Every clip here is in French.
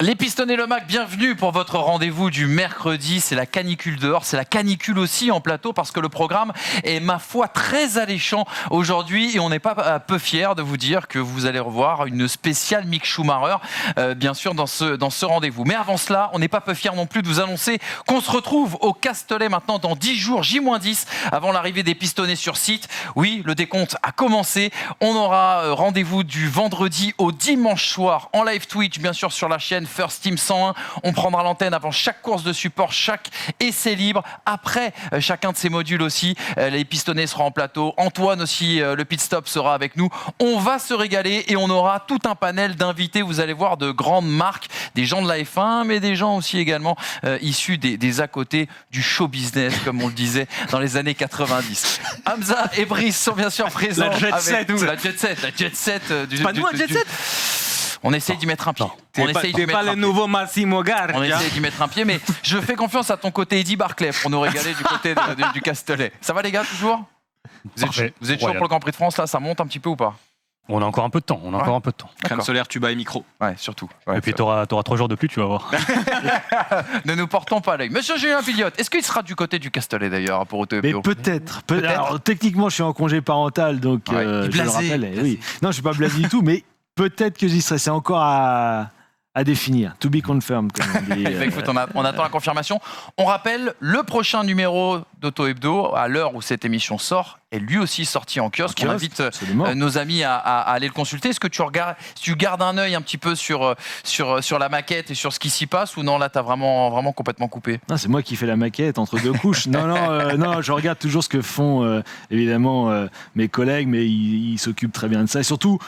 Les Pistonnés Le Mac, bienvenue pour votre rendez-vous du mercredi. C'est la canicule dehors, c'est la canicule aussi en plateau parce que le programme est, ma foi, très alléchant aujourd'hui et on n'est pas peu fiers de vous dire que vous allez revoir une spéciale Mick Schumacher, bien sûr, dans ce rendez-vous. Mais avant cela, on n'est pas peu fiers non plus de vous annoncer qu'on se retrouve au Castellet maintenant dans 10 jours, J-10, avant l'arrivée des Pistonnés sur site. Oui, le décompte a commencé. On aura rendez-vous du vendredi au dimanche soir en live Twitch, bien sûr, sur la chaîne First Team 101. On prendra l'antenne avant chaque course de support, chaque essai libre. Après chacun de ces modules aussi, les Pistonnés seront en plateau. Antoine aussi, le pit stop sera avec nous. On va se régaler et on aura tout un panel d'invités. Vous allez voir de grandes marques, des gens de la F1, mais des gens aussi également issus des à côté du show business, comme on le disait dans les années 90. Hamza et Brice sont bien sûr présents avec nous. La jet set. Pas nous, la jet set. On essaye d'y mettre un pied. T'es pas le nouveau Massimo Gardia. On essaye d'y mettre un pied, mais je fais confiance à ton côté Eddie Barclay pour nous régaler du côté du Castellet. Ça va les gars, toujours ? Vous êtes chaud pour le Grand Prix de France, là, ça monte un petit peu ou pas ? On a encore un peu de temps. Crème solaire, tuba et micro. Ouais, surtout. Ouais, et puis t'auras 3 jours de pluie, tu vas voir. Ne nous portons pas à l'œil. Monsieur Julien Pilote, est-ce qu'il sera du côté du Castellet d'ailleurs pour Auto Mais peut-être. Alors, techniquement, je suis en congé parental, donc je le rappelle. Oui. Non, je suis pas blasé du tout, mais peut-être que j'y serai. C'est encore à définir. To be confirmed, comme on dit. Écoute, on attend la confirmation. On rappelle, le prochain numéro d'Auto Hebdo, à l'heure où cette émission sort, est lui aussi sorti en kiosque. On invite nos amis à aller le consulter. Est-ce que tu gardes un œil un petit peu sur la maquette et sur ce qui s'y passe, ou non, là, tu as vraiment complètement coupé ? Non, c'est moi qui fais la maquette entre deux couches. Non, je regarde toujours ce que font, évidemment, mes collègues, mais ils s'occupent très bien de ça. Et surtout,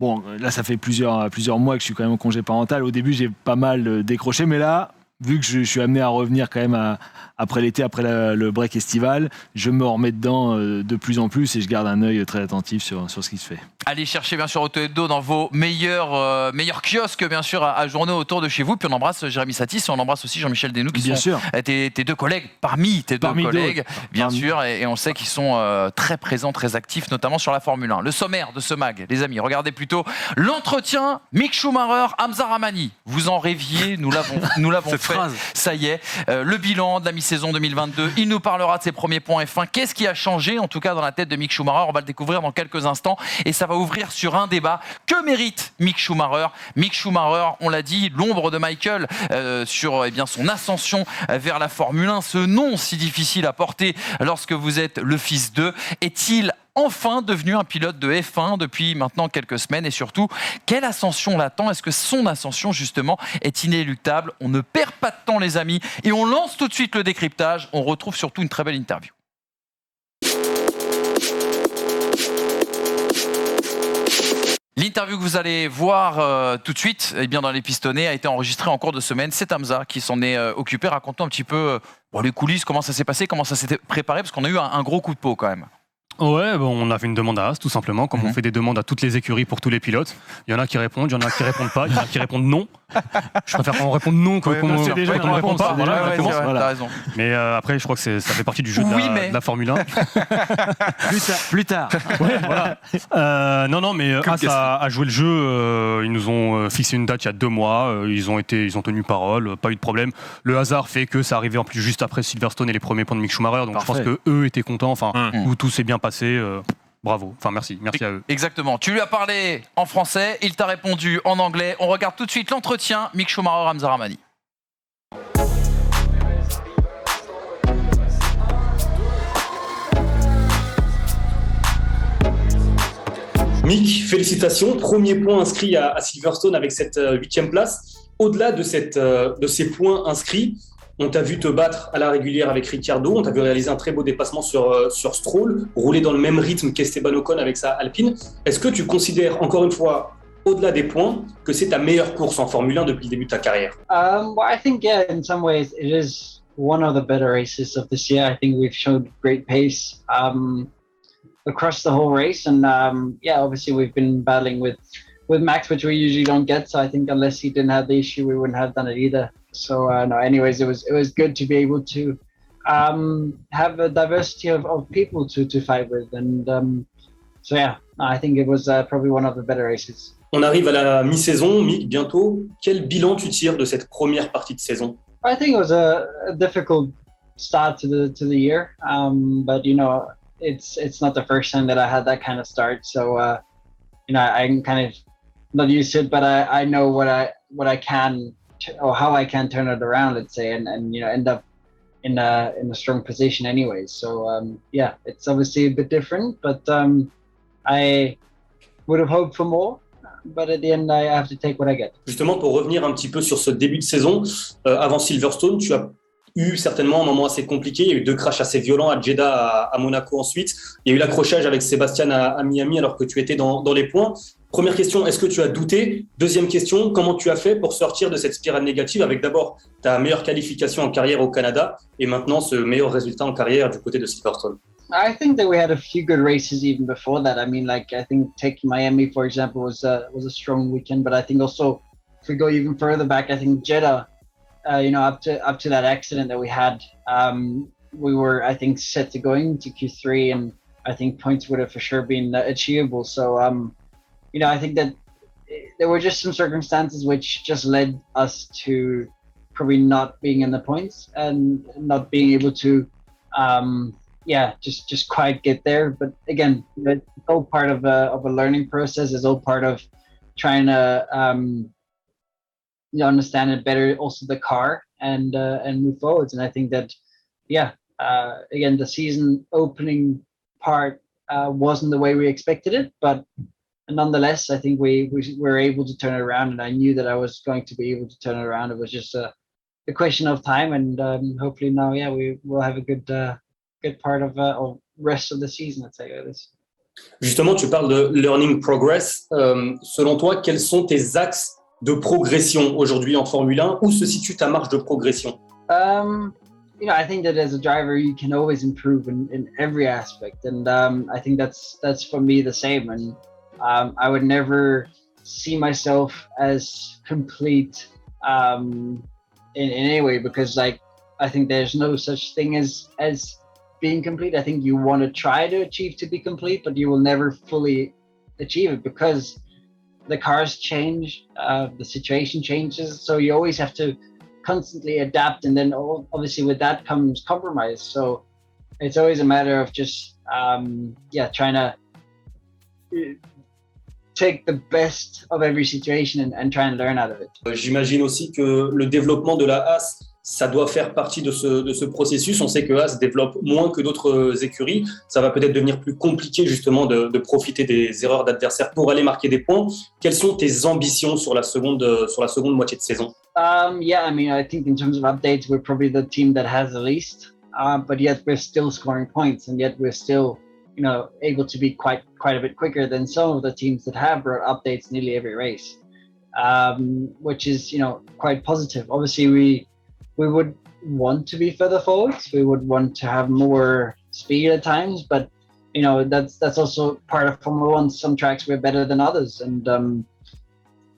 bon, là, ça fait plusieurs mois que je suis quand même en congé parental. Au début, j'ai pas mal décroché, mais là, vu que je suis amené à revenir quand même après l'été, après le break estival, je me remets dedans de plus en plus et je garde un œil très attentif sur ce qui se fait. Allez chercher bien sûr Auto Hebdo dans vos meilleurs kiosques, bien sûr, à journée autour de chez vous. Puis on embrasse Jérémy Satis et on embrasse aussi Jean-Michel Desnoux, qui sont tes deux collègues, parmi tes deux collègues, bien sûr. Et on sait qu'ils sont très présents, très actifs, notamment sur la Formule 1. Le sommaire de ce mag, les amis, regardez plutôt l'entretien Mick Schumacher, Hamza Rahmani. Vous en rêviez, nous l'avons fait. Ça y est, le bilan de la mi-saison 2022. Il nous parlera de ses premiers points F1. Qu'est-ce qui a changé, en tout cas, dans la tête de Mick Schumacher ? On va le découvrir dans quelques instants. Et ça va ouvrir sur un débat. Que mérite Mick Schumacher ? Mick Schumacher, on l'a dit, l'ombre de Michael sur son ascension vers la Formule 1. Ce nom si difficile à porter lorsque vous êtes le fils d'eux. Est-il enfin devenu un pilote de F1 depuis maintenant quelques semaines, et surtout, quelle ascension l'attend ? Est-ce que son ascension, justement, est inéluctable ? On ne perd pas de temps, les amis, et on lance tout de suite le décryptage. On retrouve surtout une très belle interview. L'interview que vous allez voir tout de suite, dans les Pistonnés, a été enregistrée en cours de semaine. C'est Hamza qui s'en est occupé. Raconte-nous un petit peu les coulisses, comment ça s'est passé, comment ça s'était préparé, parce qu'on a eu un gros coup de peau quand même. Ouais, on a fait une demande à As, tout simplement, comme on fait des demandes à toutes les écuries pour tous les pilotes. Il y en a qui répondent, il y en a qui répondent pas, il y en a qui répondent non. Je préfère qu'on réponde non qu'on ne réponde pas. T'as raison. Mais après, je crois que ça fait partie du jeu de la Formule 1. Plus tard. Ouais, voilà. Non, mais As a joué le jeu. Ils nous ont fixé une date il y a 2 mois. Ils ont tenu parole, pas eu de problème. Le hasard fait que ça arrivait en plus juste après Silverstone et les premiers points de Mick Schumacher. Donc parfait. Je pense qu'eux étaient contents. Où tout s'est bien passé. Bravo, merci à eux. Exactement, tu lui as parlé en français, il t'a répondu en anglais. On regarde tout de suite l'entretien Mick Schumacher, Hamza Rahmani. Mick, félicitations, premier point inscrit à Silverstone avec cette 8e place. Au-delà de ces points inscrits, on t'a vu te battre à la régulière avec Ricciardo, on t'a vu réaliser un très beau dépassement sur Stroll, rouler dans le même rythme qu'Esteban Ocon avec sa Alpine. Est-ce que tu considères, encore une fois, au-delà des points, que c'est ta meilleure course en Formule 1 depuis le début de ta carrière? Well, I think, yeah, in some ways, it is one of the better races of this year. I think we've showed great pace across the whole race. And obviously we've been battling with Max, which we usually don't get. So I think unless he didn't have the issue, we wouldn't have done it either. So anyways, it was good to be able to have a diversity of people to fight with. And so yeah, I think it was probably one of the better races. On arrive à la mi-saison, Mick, bientôt. Quel bilan tu tires de cette première partie de saison? I think it was a difficult start to the year, but you know, it's not the first time that I had that kind of start. So you know, I'm kind of not used to it, but I know what I can or how I can turn it around, let's say, and you know, end up in a strong position anyways. So yeah, it's obviously a bit different, but I would have hoped for more. But at the end, I have to take what I get. Justement, pour revenir un petit peu sur ce début de saison, avant Silverstone, tu as eu certainement un moment assez compliqué. Il y a eu 2 crashs assez violents à Jeddah, à Monaco ensuite. Il y a eu l'accrochage avec Sébastien à Miami alors que tu étais dans les points. Première question, est-ce que tu as douté? Deuxième question, comment tu as fait pour sortir de cette spirale négative avec d'abord ta meilleure qualification en carrière au Canada et maintenant ce meilleur résultat en carrière du côté de Silverstone? I think that we had a few good races even before that. I mean, like I think taking Miami, for example, was a strong weekend. But I think also if we go even further back, I think Jeddah, you know, up to that accident that we had, we were, I think, set to go into Q3, and I think points would have for sure been achievable. So, you know, I think that there were just some circumstances which just led us to probably not being in the points and not being able to. Yeah, just quite get there. But again, it's all part of a learning process. It's all part of trying to you know, understand it better, also the car, and move forwards. And I think that, yeah, again, the season opening part wasn't the way we expected it, but nonetheless, I think we were able to turn it around, and I knew that I was going to be able to turn it around. It was just a question of time, and hopefully now, yeah, we will have a good part of rest of the season, let's say like this. Justement, tu parles de learning progress. Selon toi, quels sont tes axes de progression aujourd'hui en Formule 1? Où se situe ta marge de progression? You know, I think that as a driver, you can always improve in every aspect, and I think that's for me the same. And I would never see myself as complete in any way, because like I think there's no such thing as being complete. I think you want to try to achieve to be complete, but you will never fully achieve it because the cars change, the situation changes. So you always have to constantly adapt, and then obviously with that comes compromise. So it's always a matter of just trying to take the best of every situation and try and learn out of it. J'imagine aussi que le développement de la Haas, ça doit faire partie de ce processus. On sait que Haas développe moins que d'autres écuries. Ça va peut-être devenir plus compliqué justement de profiter des erreurs d'adversaires pour aller marquer des points. Quelles sont tes ambitions sur la seconde moitié de saison? Yeah, I mean, I think in terms of updates, we're probably the team that has the least, but yet we're still scoring points, and yet we're still, you know, able to be quite a bit quicker than some of the teams that have brought updates nearly every race, which is, you know, quite positive. Obviously, we would want to be further forwards. We would want to have more speed at times, but you know, that's also part of Formula One. Some tracks we're better than others, and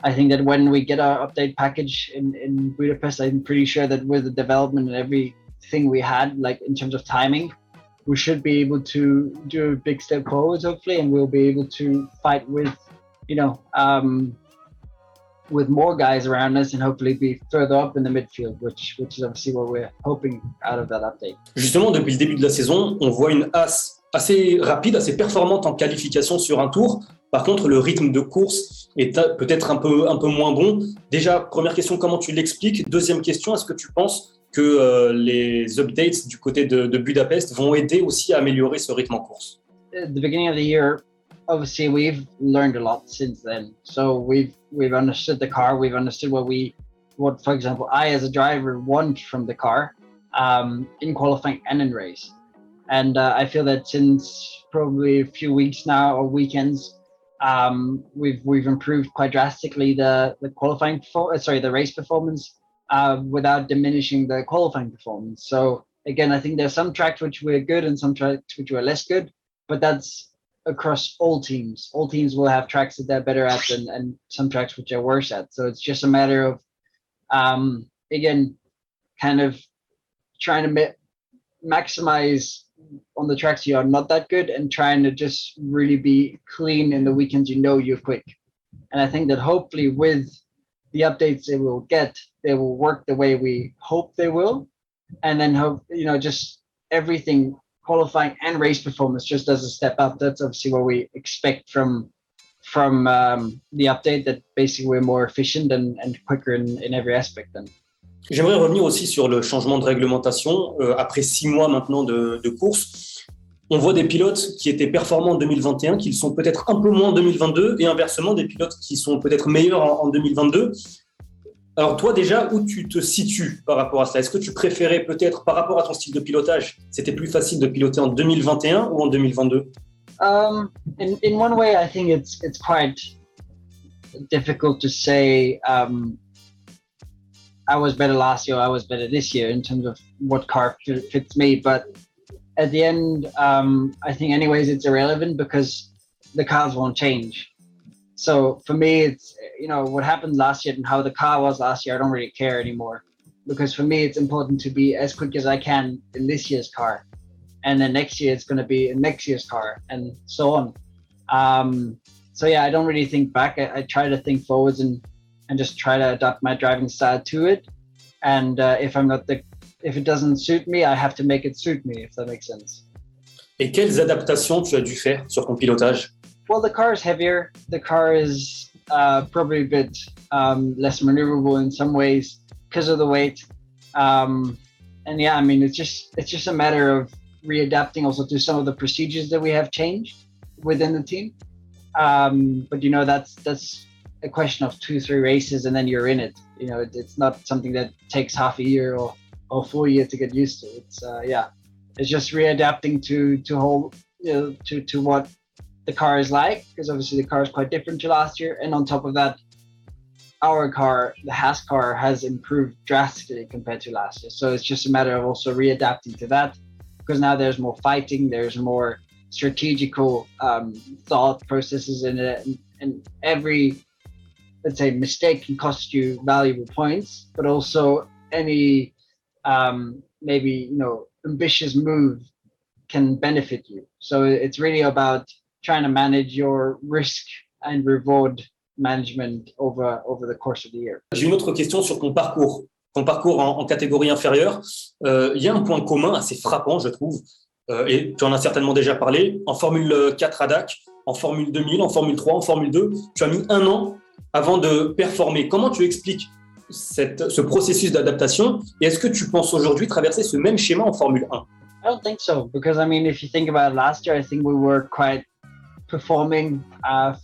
I think that when we get our update package in Budapest, I'm pretty sure that with the development and everything we had, like in terms of timing, we should be able to do a big step forwards, hopefully, and we'll be able to fight with, you know, with more guys around us and hopefully be further up in the midfield, which is obviously what we're hoping out of that update. Justement, depuis le début de la saison, on voit une Haas assez rapide, assez performante en qualification sur un tour. Par contre, le rythme de course est peut-être un peu moins bon. Déjà, première question, comment tu l'expliques? Deuxième question, est-ce que tu penses que les updates du côté de Budapest vont aider aussi à améliorer ce rythme en course? At the beginning of the year, obviously we've learned a lot since then. So we've understood the car, we've understood what for example I as a driver want from the car in qualifying and in race. And I feel that since probably a few weeks now or weekends, we've improved quite drastically the race performance without diminishing the qualifying performance. So again, I think there's some tracks which were good and some tracks which were less good, but that's across all teams. All teams will have tracks that they're better at and some tracks which are worse at. So it's just a matter of again, kind of trying to maximize on the tracks you are not that good and trying to just really be clean in the weekends you're quick. And I think that hopefully with the updates they will get, they will work the way we hope they will. And then hope, just everything, qualifying and race performance just as a step up. That's obviously what we expect from the update, that basically we're more efficient and quicker in every aspect then. J'aimerais revenir aussi sur le changement de réglementation. Après 6 mois maintenant de course, on voit des pilotes qui étaient performants en 2021, qui le sont peut-être un peu moins en 2022, et inversement, des pilotes qui sont peut-être meilleurs en 2022. Alors toi déjà, où tu te situes par rapport à cela? Est-ce que tu préférais peut-être, par rapport à ton style de pilotage, c'était plus facile de piloter en 2021 ou en 2022? In one way, I think it's quite difficult to say I was better last year, I was better this year in terms of what car fits me. But at the end, I think anyways, it's irrelevant because the cars won't change. So for me, it's, what happened last year and how the car was last year, I don't really care anymore. Because for me, it's important to be as quick as I can in this year's car. And then next year, it's going to be in next year's car and so on. So yeah, I don't really think back. I try to think forwards and just try to adapt my driving style to it. And if it doesn't suit me, I have to make it suit me, if that makes sense. Et quelles adaptations tu as dû faire sur ton pilotage? Well, the car is heavier. The car is probably a bit less maneuverable in some ways because of the weight. And yeah, I mean, it's just a matter of readapting also to some of the procedures that we have changed within the team. But that's a question of 2-3 races and then you're in it. It's not something that takes half a year or a full year to get used to. It's just readapting to what the car is like, because obviously the car is quite different to last year. And on top of that, our car, the Haas car, has improved drastically compared to last year. So it's just a matter of also readapting to that, because now there's more fighting, there's more strategical thought processes in it, and every, let's say, mistake can cost you valuable points, but also any maybe ambitious move can benefit you. So it's really about trying to manage your risk and reward management over the course of the year. J'ai une autre question sur ton parcours. Ton parcours en catégorie inférieure, il y a un point commun assez frappant, je trouve, et tu en as certainement déjà parlé, en Formule 4 à Dac, en Formule 2000, en Formule 3, en Formule 2, tu as mis 1 an avant de performer. Comment tu expliques ce processus d'adaptation, et est-ce que tu penses aujourd'hui traverser ce même schéma en Formule 1? I don't think so, because I mean, if you think about last year, I think we were quite performing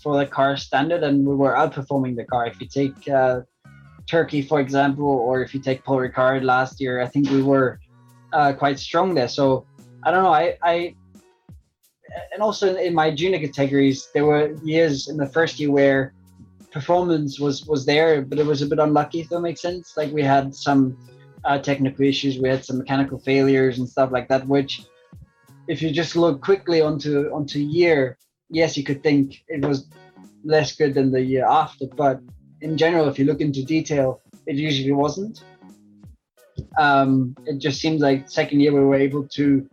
for the car standard, and we were outperforming the car. If you take Turkey, for example, or if you take Paul Ricard last year, I think we were quite strong there. So I don't know. I and also in my junior categories, there were years in the first year where performance was there, but it was a bit unlucky, if that makes sense. Like we had some technical issues, we had some mechanical failures and stuff like that, which if you just look quickly onto year, yes, you could think it was less good than the year after, but in general, if you look into detail, it usually wasn't. It just seems like second year we were able to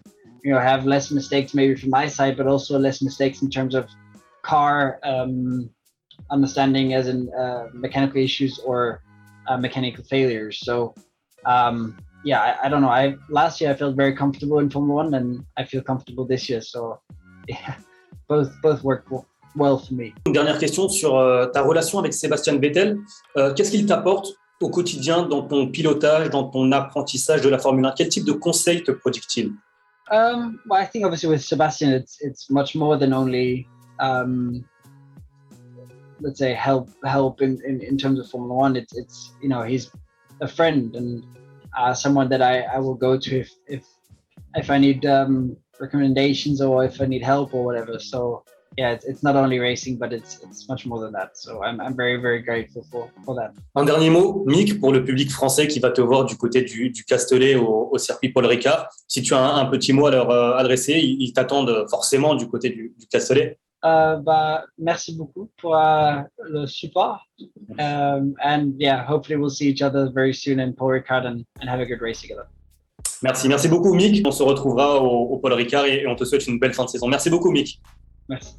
have less mistakes maybe from my side, but also less mistakes in terms of car understanding, as in mechanical issues or mechanical failures. So I don't know. Last year I felt very comfortable in Formula 1, and I feel comfortable this year. So yeah, both work well for me. Une dernière question sur ta relation avec Sébastien Vettel. Qu'est-ce qu'il t'apporte au quotidien dans ton pilotage, dans ton apprentissage de la Formule 1? Quel type de conseils te prodigue-t-il? Well, I think obviously with Sebastian, it's much more than only let's say help in terms of Formula 1. It's he's a friend and someone that I will go to if I need recommendations or if I need help or whatever. So yeah, it's not only racing, but it's much more than that. So I'm very, very grateful for that. Un dernier mot, Mick, pour le public français qui va te voir du côté du Castellet au circuit Paul Ricard. Si tu as un petit mot à leur adresser, ils t'attendent forcément du côté du Castellet. Merci beaucoup pour le support. And yeah, hopefully we'll see each other very soon in Paul Ricard and have a good race together. Merci beaucoup Mick. On se retrouvera au Paul Ricard et on te souhaite une belle fin de saison. Merci beaucoup Mick. Merci.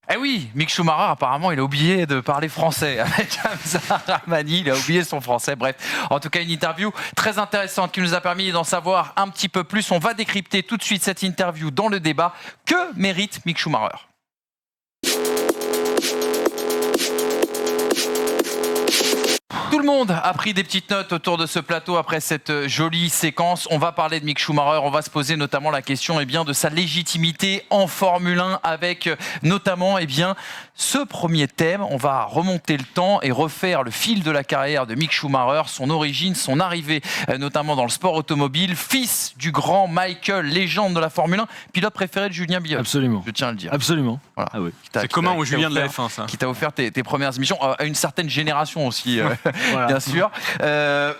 Eh oui, Mick Schumacher, apparemment, il a oublié de parler français avec Hamza Rahmani. Il a oublié son français. Bref, en tout cas, une interview très intéressante qui nous a permis d'en savoir un petit peu plus. On va décrypter tout de suite cette interview dans le débat. Que mérite Mick Schumacher ? Tout le monde a pris des petites notes autour de ce plateau après cette jolie séquence. On va parler de Mick Schumacher, on va se poser notamment la question de sa légitimité en Formule 1 avec notamment ce premier thème. On va remonter le temps et refaire le fil de la carrière de Mick Schumacher, son origine, son arrivée notamment dans le sport automobile, fils du grand Michael, légende de la Formule 1, pilote préféré de Julien Biot. Absolument. Je tiens à le dire. Absolument. Voilà. Ah oui. C'est commun au Julien de la F1 ça. Qui t'a offert tes premières émissions à une certaine génération aussi. Voilà. Bien sûr.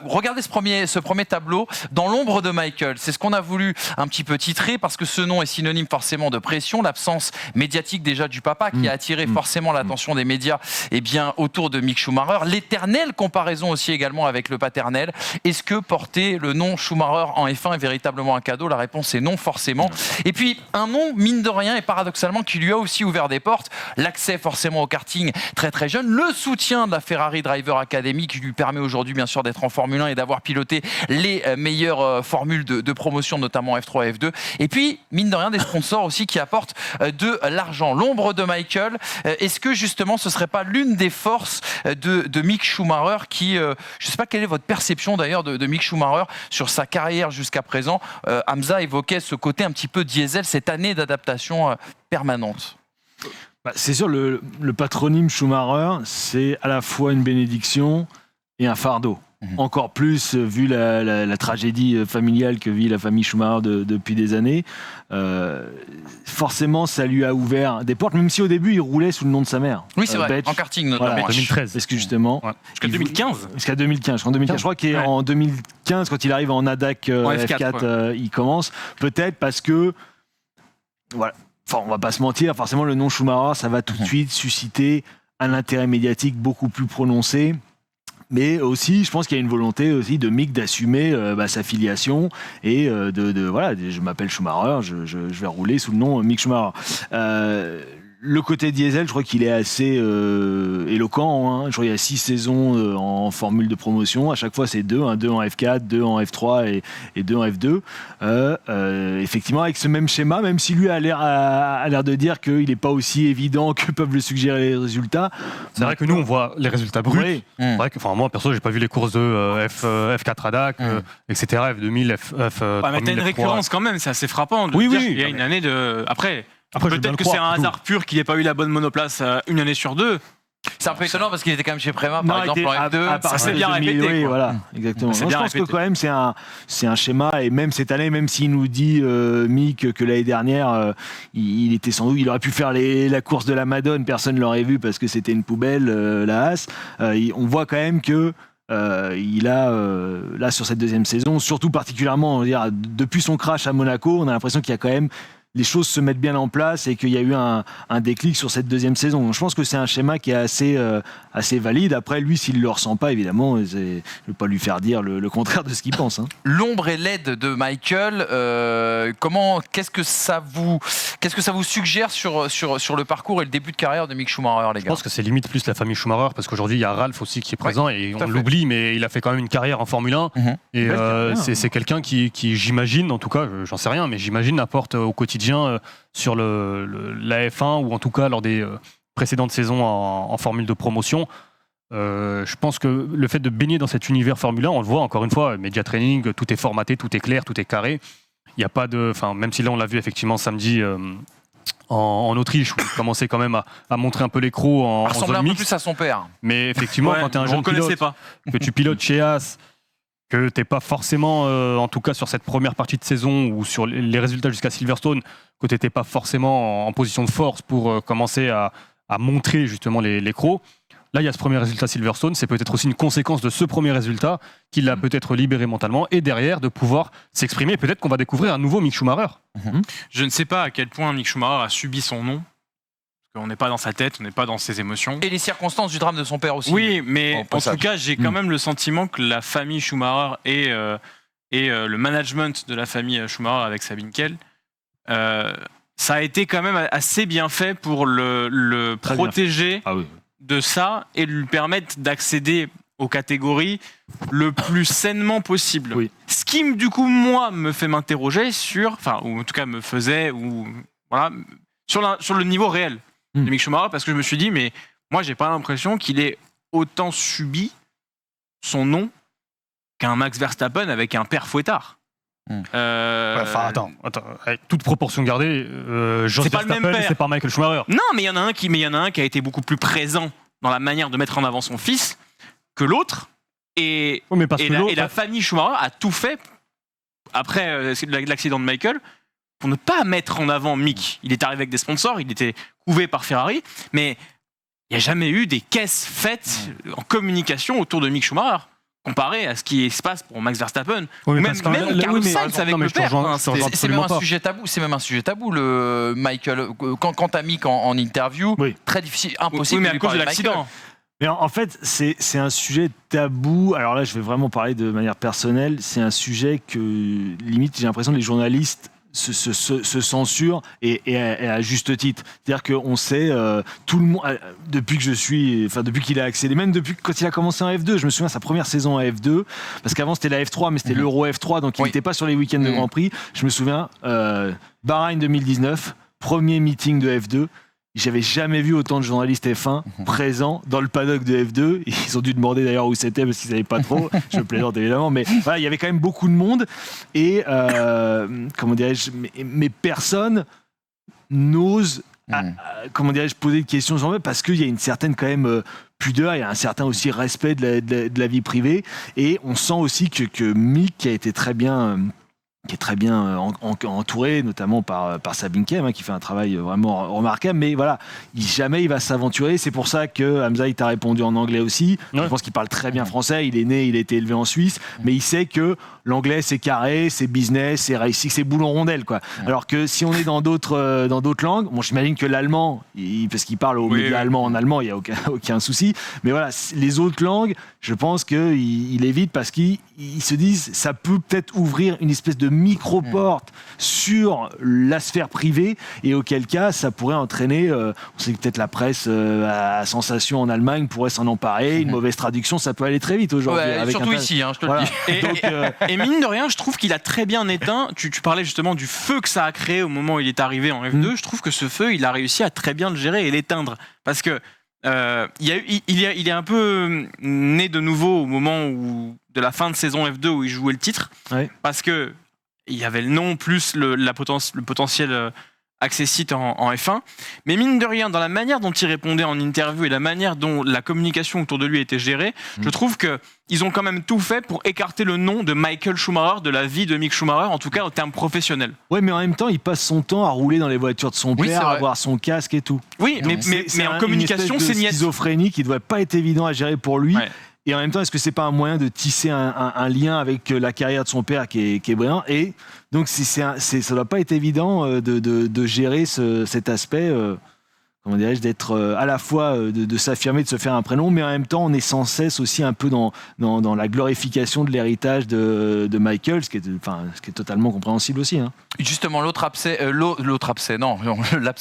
Regardez ce premier tableau dans l'ombre de Michael. C'est ce qu'on a voulu un petit peu titrer parce que ce nom est synonyme forcément de pression, l'absence médiatique déjà du papa qui a attiré forcément l'attention des médias autour de Mick Schumacher. L'éternelle comparaison aussi également avec le paternel. Est-ce que porter le nom Schumacher en F1 est véritablement un cadeau ? La réponse est non forcément. Et puis un nom mine de rien et paradoxalement qui lui a aussi ouvert des portes. L'accès forcément au karting très très jeune, le soutien de la Ferrari Driver Academy qui lui permet aujourd'hui bien sûr d'être en Formule 1 et d'avoir piloté les meilleures formules de promotion, notamment F3 et F2. Et puis, mine de rien, des sponsors aussi qui apportent de l'argent. L'ombre de Michael, est-ce que justement ce ne serait pas l'une des forces de Mick Schumacher qui, je ne sais pas quelle est votre perception d'ailleurs de Mick Schumacher sur sa carrière jusqu'à présent. Hamza évoquait ce côté un petit peu diesel, cette année d'adaptation permanente. C'est sûr, le patronyme Schumacher, c'est à la fois une bénédiction et un fardeau. Encore plus vu la tragédie familiale que vit la famille Schumacher depuis des années. Forcément, ça lui a ouvert des portes, même si au début, il roulait sous le nom de sa mère. Oui, c'est vrai, Betch. en karting notamment. Voilà, 2013. Parce que justement... Ouais. Jusqu'à 2015. Jusqu'à 2015. Je crois qu'en 2015, quand il arrive en ADAC F4, il commence. Peut-être parce que... Voilà. Enfin, on va pas se mentir, forcément, le nom Schumacher, ça va tout de suite susciter un intérêt médiatique beaucoup plus prononcé. Mais aussi, je pense qu'il y a une volonté aussi de Mick d'assumer sa filiation et voilà, je m'appelle Schumacher, je vais rouler sous le nom Mick Schumacher. Le côté diesel, je crois qu'il est assez éloquent. Hein. Je crois qu'il y a 6 saisons en formule de promotion. À chaque fois, c'est 2. 2 en F4, 2 en F3 et 2 en F2. Effectivement, avec ce même schéma, même si lui a l'air de dire qu'il n'est pas aussi évident que peuvent le suggérer les résultats. C'est vrai que nous, on voit les résultats bruts. Oui. C'est vrai que, moi, perso, j'ai pas vu les courses de F4 ADAC, etc., F2000, F3000. Mais t'as une récurrence quand même, c'est assez frappant. Oui. Il y a une année de... Après peut-être que c'est un hasard pur qu'il n'ait pas eu la bonne monoplace une année sur deux. C'est un peu étonnant parce qu'il était quand même chez Prema, par exemple, en F2. Ça s'est bien répété. Oui, voilà, exactement. Je pense que quand même, c'est un schéma. Et même cette année, même s'il nous dit, Mick, que l'année dernière, il était sans doute, il aurait pu faire la course de la Madone, personne ne l'aurait vu parce que c'était une poubelle, la Haas. On voit quand même que il a, là, sur cette deuxième saison, surtout particulièrement, depuis son crash à Monaco, on a l'impression qu'il y a quand même les choses se mettent bien en place et qu'il y a eu un déclic sur cette deuxième saison. Donc, je pense que c'est un schéma qui est assez valide. Après, lui, s'il ne le ressent pas, évidemment, je ne vais pas lui faire dire le contraire de ce qu'il pense. Hein. L'ombre et l'aide de Michael, qu'est-ce que ça vous suggère sur le parcours et le début de carrière de Mick Schumacher, les gars ? Je pense que c'est limite plus la famille Schumacher, parce qu'aujourd'hui, il y a Ralph aussi qui est présent et on l'oublie, mais il a fait quand même une carrière en Formule 1. Et c'est quelqu'un qui, j'imagine, en tout cas, j'en sais rien, mais j'imagine, apporte au quotidien sur la F1 ou en tout cas lors des précédentes saisons en formule de promotion. Je pense que le fait de baigner dans cet univers Formule 1, on le voit encore une fois, Media Training, tout est formaté, tout est clair, tout est carré. Il n'y a pas de... Même si là on l'a vu effectivement samedi en Autriche, où il commençait quand même à montrer un peu les crocs en zone mixte. Un peu plus à son père. Mais effectivement, quand tu es un jeune pilote, que tu pilotes chez Haas, que tu n'es pas forcément, en tout cas sur cette première partie de saison ou sur les résultats jusqu'à Silverstone, que tu n'étais pas forcément en position de force pour commencer à montrer justement les crocs. Là, il y a ce premier résultat Silverstone, c'est peut-être aussi une conséquence de ce premier résultat qui l'a peut-être libéré mentalement et derrière de pouvoir s'exprimer. Peut-être qu'on va découvrir un nouveau Mick Schumacher. Je ne sais pas à quel point Mick Schumacher a subi son nom. On n'est pas dans sa tête, on n'est pas dans ses émotions. Et les circonstances du drame de son père aussi. Oui, mais en tout cas, j'ai quand même le sentiment que la famille Schumacher et le management de la famille Schumacher avec Sabine Kell, ça a été quand même assez bien fait pour le protéger de ça et lui permettre d'accéder aux catégories le plus sainement possible. Oui. Ce qui, du coup, moi, me fait m'interroger ou en tout cas me faisait, sur le niveau réel de Mick Schumacher, parce que je me suis dit, mais moi, j'ai pas l'impression qu'il ait autant subi son nom qu'un Max Verstappen avec un père fouettard. Attends, avec toute proportion gardée, c'est pas le même père. C'est pas Michael Schumacher. Non, mais il y en a un qui a été beaucoup plus présent dans la manière de mettre en avant son fils que l'autre. Et la famille Schumacher a tout fait après l'accident de Michael pour ne pas mettre en avant Mick. Il est arrivé avec des sponsors, il était couvé par Ferrari, mais il n'y a jamais eu des caisses faites en communication autour de Mick Schumacher. Comparé à ce qui se passe pour Max Verstappen, même Carlos Sainz avec le père. C'est même un sujet tabou. C'est même un sujet tabou. Le Michael, quand t'as Mick en interview, très difficile, impossible. Oui, mais à cause de l'accident. Mais en fait, c'est un sujet tabou. Alors là, je vais vraiment parler de manière personnelle. C'est un sujet que limite, j'ai l'impression que les journalistes se censure et à juste titre. C'est-à-dire qu'on sait, tout le monde, depuis qu'il a accédé, même depuis quand il a commencé en F2, je me souviens sa première saison en F2, parce qu'avant c'était la F3, mais c'était l'Euro F3, donc il n'était pas sur les week-ends de Grand Prix. Je me souviens, Bahreïn 2019, premier meeting de F2. J'avais jamais vu autant de journalistes F1 présents dans le paddock de F2. Ils ont dû demander d'ailleurs où c'était parce qu'ils savaient pas trop. Je plaisante évidemment, mais voilà, il y avait quand même beaucoup de monde et comment dirais-je, mais personne n'ose poser de questions sur eux parce qu'il y a une certaine quand même pudeur, il y a un certain aussi respect de la vie privée et on sent aussi que Mick qui est très bien entouré, notamment par Sabine Kell, qui fait un travail vraiment remarquable, mais voilà, jamais il va s'aventurer. C'est pour ça que Hamza, il t'a répondu en anglais aussi. Ouais. Je pense qu'il parle très bien français, il est né, il a été élevé en Suisse, mais il sait que l'anglais, c'est carré, c'est business, c'est racing, c'est boulon rondelle, quoi. Alors que si on est dans d'autres langues, bon, j'imagine que l'allemand, parce qu'il parle au média allemand en allemand, il n'y a aucun souci, mais voilà, les autres langues, je pense qu'il évite parce qu'ils se disent, ça peut peut-être ouvrir une espèce de micro-porte sur la sphère privée et auquel cas ça pourrait entraîner, on sait que peut-être la presse à sensation en Allemagne pourrait s'en emparer, une mauvaise traduction ça peut aller très vite aujourd'hui. Ouais, surtout ici, je te le dis. Et mine de rien, je trouve qu'il a très bien éteint, tu parlais justement du feu que ça a créé au moment où il est arrivé en F2, je trouve que ce feu il a réussi à très bien le gérer et l'éteindre parce que il est un peu né de nouveau au moment de la fin de saison F2 où il jouait le titre, parce que il y avait le nom plus le potentiel accessite en F1, mais mine de rien, dans la manière dont il répondait en interview et la manière dont la communication autour de lui était gérée, je trouve qu'ils ont quand même tout fait pour écarter le nom de Michael Schumacher de la vie de Mick Schumacher, en tout cas en termes professionnels. Oui, mais en même temps, il passe son temps à rouler dans les voitures de son père, à avoir son casque et tout. Oui, mais en communication, c'est niette. C'est schizophrénie qui ne doit pas être évident à gérer pour lui. Ouais. Et en même temps, est-ce que c'est pas un moyen de tisser un lien avec la carrière de son père qui est brillant? Et donc, ça doit pas être évident de gérer cet aspect, comment dirais-je, d'être à la fois de s'affirmer, de se faire un prénom, mais en même temps, on est sans cesse aussi un peu dans la glorification de l'héritage de Michael, ce qui est totalement compréhensible aussi. Hein. Justement, l'abcès,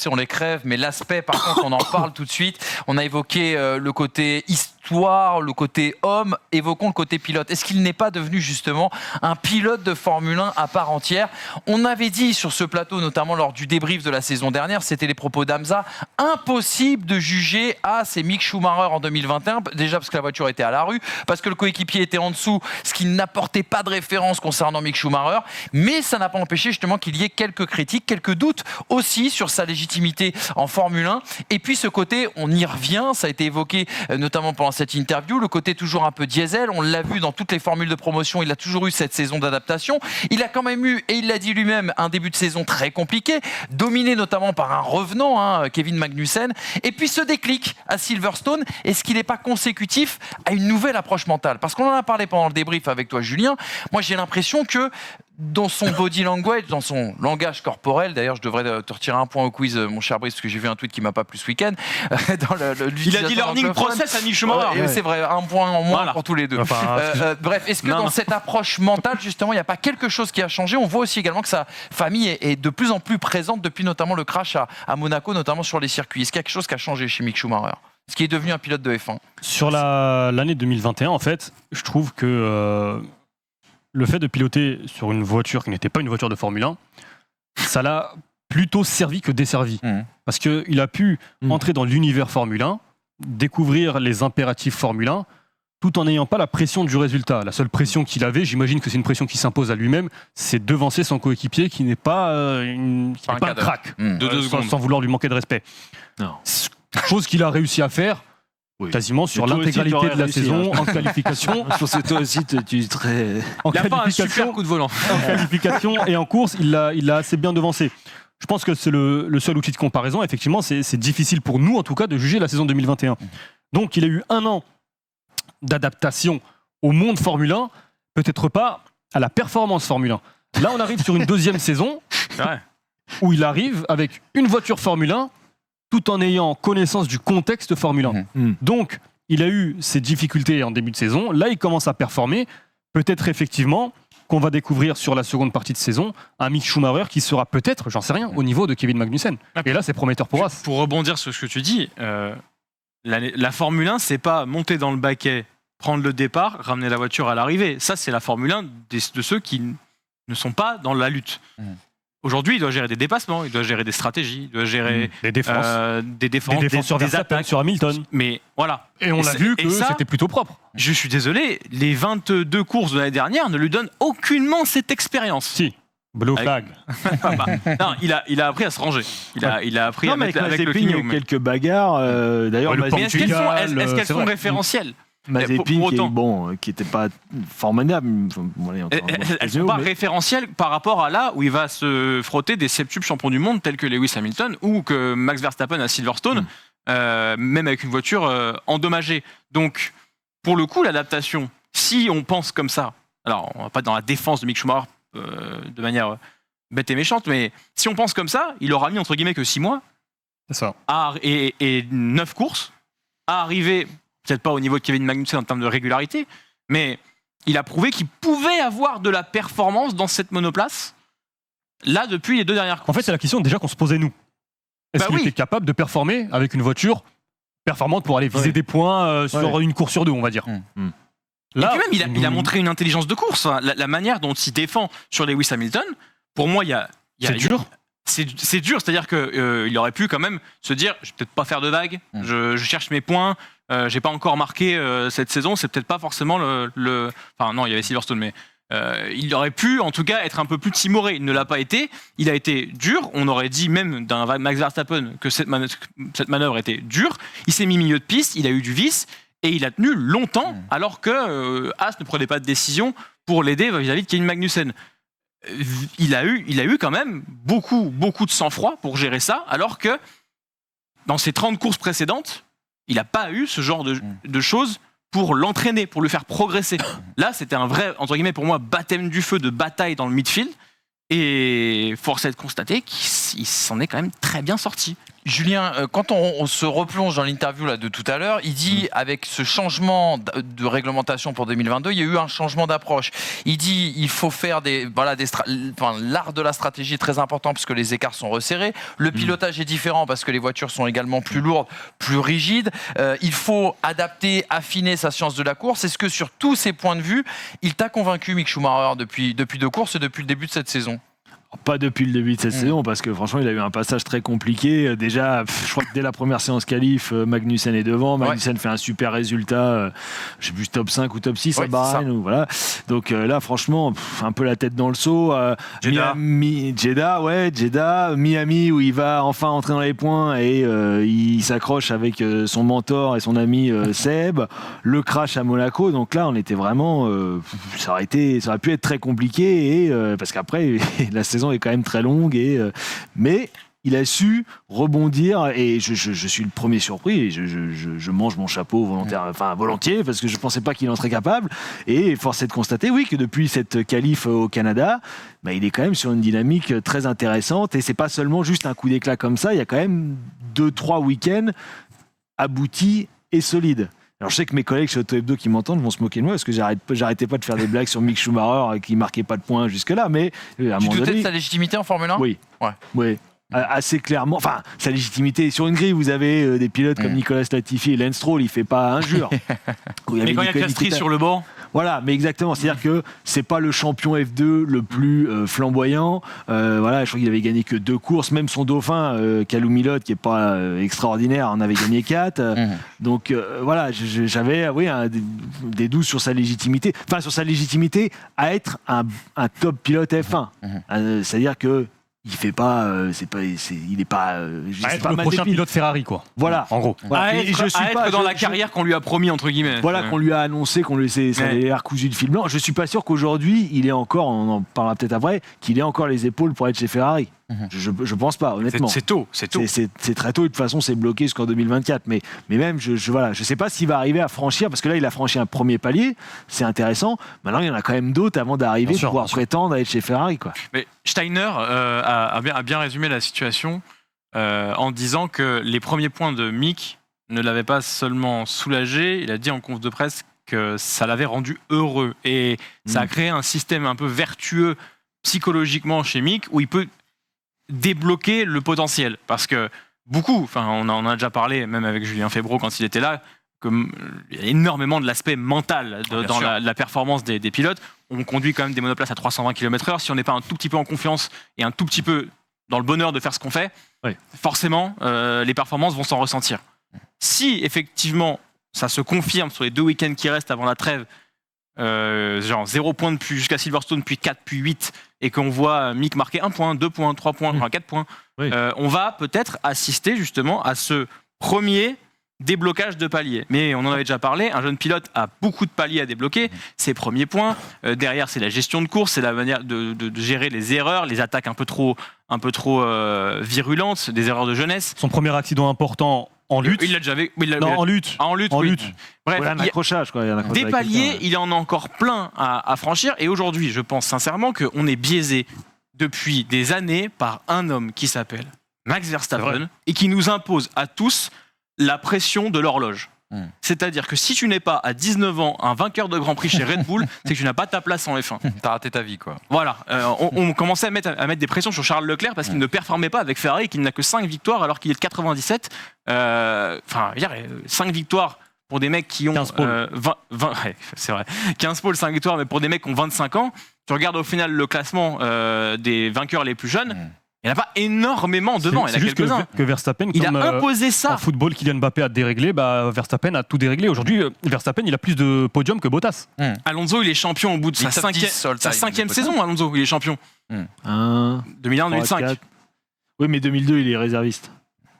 on les crève, mais l'aspect, par contre, on en parle tout de suite. On a évoqué le côté histoire, le côté homme, évoquons le côté pilote. Est-ce qu'il n'est pas devenu justement un pilote de Formule 1 à part entière? On avait dit sur ce plateau, notamment lors du débrief de la saison dernière, c'était les propos d'Hamza, impossible de juger, c'est Mick Schumacher en 2021, déjà parce que la voiture était à la rue, parce que le coéquipier était en dessous, ce qui n'apportait pas de référence concernant Mick Schumacher, mais ça n'a pas empêché justement qu'il y ait quelques critiques, quelques doutes aussi sur sa légitimité en Formule 1. Et puis ce côté, on y revient, ça a été évoqué notamment pendant cette interview, le côté toujours un peu diesel, on l'a vu dans toutes les formules de promotion, il a toujours eu cette saison d'adaptation, il a quand même eu, et il l'a dit lui-même, un début de saison très compliqué, dominé notamment par un revenant, Kevin Magnussen, et puis ce déclic à Silverstone, est-ce qu'il n'est pas consécutif à une nouvelle approche mentale? Parce qu'on en a parlé pendant le débrief avec toi Julien, moi j'ai l'impression que dans son body language, dans son langage corporel. D'ailleurs, je devrais te retirer un point au quiz, mon cher Brice, parce que j'ai vu un tweet qui m'a pas plu ce week-end. Il a dit learning process à Mick Schumacher. C'est vrai, un point en moins pour tous les deux. Enfin, Bref, est-ce que dans cette approche mentale, justement, il n'y a pas quelque chose qui a changé? On voit aussi également que sa famille est de plus en plus présente depuis notamment le crash à Monaco, notamment sur les circuits. Est-ce qu'il y a quelque chose qui a changé chez Mick Schumacher? Ce qui est devenu un pilote de F1. Sur l'année 2021, en fait, je trouve que le fait de piloter sur une voiture qui n'était pas une voiture de Formule 1, ça l'a plutôt servi que desservi. Parce qu'il a pu entrer dans l'univers Formule 1, découvrir les impératifs Formule 1, tout en n'ayant pas la pression du résultat. La seule pression qu'il avait, j'imagine que c'est une pression qui s'impose à lui-même, c'est devancer son coéquipier qui n'est pas, un crack, sans vouloir lui manquer de respect. Non. Chose qu'il a réussi à faire quasiment sur l'intégralité de la saison en qualification. Je pense que toi aussi, tu es très... Il a pas un super coup de volant. En qualification et en course, il l'a assez bien devancé. Je pense que c'est le seul outil de comparaison. Effectivement, c'est difficile pour nous, en tout cas, de juger la saison 2021. Donc, il a eu 1 an d'adaptation au monde Formule 1, peut-être pas à la performance Formule 1. Là, on arrive sur une deuxième saison où il arrive avec une voiture Formule 1 tout en ayant connaissance du contexte Formule 1. Donc, il a eu ses difficultés en début de saison. Là, il commence à performer. Peut-être effectivement qu'on va découvrir sur la seconde partie de saison un Mick Schumacher qui sera peut-être, j'en sais rien, au niveau de Kevin Magnussen. Et là, c'est prometteur pour As. Pour rebondir sur ce que tu dis, la Formule 1, c'est pas monter dans le baquet, prendre le départ, ramener la voiture à l'arrivée. Ça, c'est la Formule 1 de ceux qui ne sont pas dans la lutte. Aujourd'hui, il doit gérer des dépassements, il doit gérer des stratégies, il doit gérer des défenses, sur des attaques, sur Hamilton. Mais voilà. Et on a vu que c'était plutôt propre. Je suis désolé, les 22 courses de l'année dernière ne lui donnent aucunement cette expérience. Si. Blue flag. Non, il a appris à se ranger. Il a appris à mettre avec le Mazepin, clignot. Quelques bagarres. D'ailleurs, Mais est-ce qu'elles sont référentielles? Mazepin qui n'était pas formidable. Elles sont pas référentielles par rapport à là où il va se frotter des septuples champions du monde tels que Lewis Hamilton ou que Max Verstappen à Silverstone, même avec une voiture endommagée. Donc, pour le coup, l'adaptation, si on pense comme ça, alors on va pas être dans la défense de Mick Schumacher de manière bête et méchante, mais si on pense comme ça, il aura mis entre guillemets que 6 mois et 9 courses à arriver, peut-être pas au niveau de Kevin Magnussen en termes de régularité, mais il a prouvé qu'il pouvait avoir de la performance dans cette monoplace, là, depuis les 2 dernières courses. En fait, c'est la question déjà qu'on se posait nous. Est-ce qu'il était capable de performer avec une voiture performante pour aller viser des points sur une course sur 2, on va dire. Là, et puis même, il a montré une intelligence de course. La manière dont il défend sur Lewis Hamilton, pour moi, c'est dur. C'est dur, c'est-à-dire qu'il aurait pu quand même se dire, je vais peut-être pas faire de vagues, je cherche mes points, j'ai pas encore marqué cette saison, c'est peut-être pas forcément Enfin non, il y avait Silverstone, mais il aurait pu en tout cas être un peu plus timoré. Il ne l'a pas été, il a été dur, on aurait dit même d'un Max Verstappen que cette manœuvre était dure, il s'est mis milieu de piste, il a eu du vice, et il a tenu longtemps, alors que As ne prenait pas de décision pour l'aider vis-à-vis de Kevin Magnussen. Il a eu quand même beaucoup de sang-froid pour gérer ça, alors que dans ses 30 courses précédentes, il n'a pas eu ce genre de choses pour l'entraîner, pour le faire progresser. Là, c'était un vrai, entre guillemets, pour moi, baptême du feu de bataille dans le midfield. Et force est de constater qu'il s'en est quand même très bien sorti. Julien, quand on se replonge dans l'interview là, de tout à l'heure, il dit avec ce changement de réglementation pour 2022, il y a eu un changement d'approche. Il dit il faut faire l'art de la stratégie est très important parce que les écarts sont resserrés. Le pilotage est différent parce que les voitures sont également plus lourdes, plus rigides. Il faut adapter, affiner sa science de la course. Est-ce que sur tous ces points de vue, il t'a convaincu, Mick Schumacher, depuis 2 courses et depuis le début de cette saison? Pas depuis le début de cette saison, parce que franchement, il a eu un passage très compliqué. Déjà, je crois que dès la première séance qualif, Magnussen est devant. Magnussen fait un super résultat, je sais plus, top 5 ou top 6 à Bahreïn. Voilà. Donc là, franchement, un peu la tête dans le seau. Jeddah, Miami, où il va enfin entrer dans les points et il s'accroche avec son mentor et son ami Seb. Le crash à Monaco. Donc là, on était vraiment... ça aurait pu être très compliqué, parce qu'après, la saison est quand même très longue, mais il a su rebondir et je suis le premier surpris et je mange mon chapeau volontiers parce que je pensais pas qu'il en serait capable et force est de constater que depuis cette qualif au Canada il est quand même sur une dynamique très intéressante et c'est pas seulement juste un coup d'éclat comme ça, il y a quand même 2-3 week-ends aboutis et solides. Alors je sais que mes collègues chez Auto Hebdo qui m'entendent vont se moquer de moi parce que j'arrêtais pas de faire des blagues sur Mick Schumacher qui marquait pas de points jusque-là, mais à un Tu moment doutais donné, de sa légitimité en Formule 1 ? oui. Ouais. Oui. Assez clairement, enfin, sa légitimité. Sur une grille, vous avez des pilotes comme Nicolas Latifi et Lance Stroll, il fait pas injure. Mais quand il y a Piastri sur le bord. Voilà, mais exactement. C'est-à-dire que c'est pas le champion F2 le plus flamboyant. Je crois qu'il avait gagné que 2 courses. Même son dauphin, Calum Milot, qui est pas extraordinaire, en avait gagné 4. Donc j'avais des doutes sur sa légitimité. Enfin, sur sa légitimité à être un top pilote F1. C'est-à-dire que il fait pas, il est pas. C'est pas le prochain pilote Ferrari, quoi. Voilà, en gros. Voilà. À être dans la carrière qu'on lui a promis entre guillemets. Voilà, qu'on lui a annoncé, qu'on lui ça avait l'air cousu de fil blanc. Je suis pas sûr qu'aujourd'hui, il est encore, on en parlera peut-être après, qu'il ait encore les épaules pour être chez Ferrari. Je pense pas, honnêtement. C'est tôt. C'est très tôt et de toute façon c'est bloqué jusqu'en 2024. Mais même je sais pas s'il va arriver à franchir parce que là il a franchi un premier palier, c'est intéressant. Maintenant il y en a quand même d'autres avant d'arriver pour pouvoir prétendre à être chez Ferrari, quoi. Mais Steiner a bien résumé la situation en disant que les premiers points de Mick ne l'avaient pas seulement soulagé, il a dit en conf de presse que ça l'avait rendu heureux et ça a créé un système un peu vertueux psychologiquement chez Mick où il peut débloquer le potentiel parce que on en a déjà parlé même avec Julien Febvreau quand il était là, il y a énormément de l'aspect mental dans la performance des pilotes. On conduit quand même des monoplaces à 320 km/h. Si on n'est pas un tout petit peu en confiance et un tout petit peu dans le bonheur de faire ce qu'on fait, forcément les performances vont s'en ressentir. Si effectivement ça se confirme sur les 2 week-ends qui restent avant la trêve, 0 points depuis jusqu'à Silverstone, puis 4, puis 8, et qu'on voit Mick marquer 1 point, 2 points, 3 points, 4 points, on va peut-être assister justement à ce premier déblocage de paliers. Mais on en avait déjà parlé, un jeune pilote a beaucoup de paliers à débloquer, ses premiers points, derrière c'est la gestion de course, c'est la manière de gérer les erreurs, les attaques un peu trop virulentes, des erreurs de jeunesse. Son premier accident important en lutte. Il l'a déjà vu. En lutte. En lutte. Bref, un accrochage, quoi. Des paliers, il en a encore plein à franchir. Et aujourd'hui, je pense sincèrement qu'on est biaisé depuis des années par un homme qui s'appelle Max Verstappen et qui nous impose à tous la pression de l'horloge. C'est-à-dire que si tu n'es pas à 19 ans un vainqueur de Grand Prix chez Red Bull, c'est que tu n'as pas ta place en F1. T'as raté ta vie, quoi. Voilà. On commençait à mettre des pressions sur Charles Leclerc parce qu'il ne performait pas avec Ferrari et qu'il n'a que 5 victoires alors qu'il est de 97. 5 victoires pour des mecs qui ont 15 pôles. 20 c'est vrai. 15 pôles, 5 victoires, mais pour des mecs qui ont 25 ans, tu regardes au final le classement des vainqueurs les plus jeunes. Il n'y en a pas énormément devant, il y en a juste quelques-uns. que Verstappen, il a imposé ça. En football, Kylian Mbappé a déréglé, Verstappen a tout déréglé. Aujourd'hui, Verstappen, il a plus de podiums que Bottas. Alonso, il est champion au bout de sa 5e saison. Alonso, il est champion. 2001-2005. Oui, mais 2002, il est réserviste.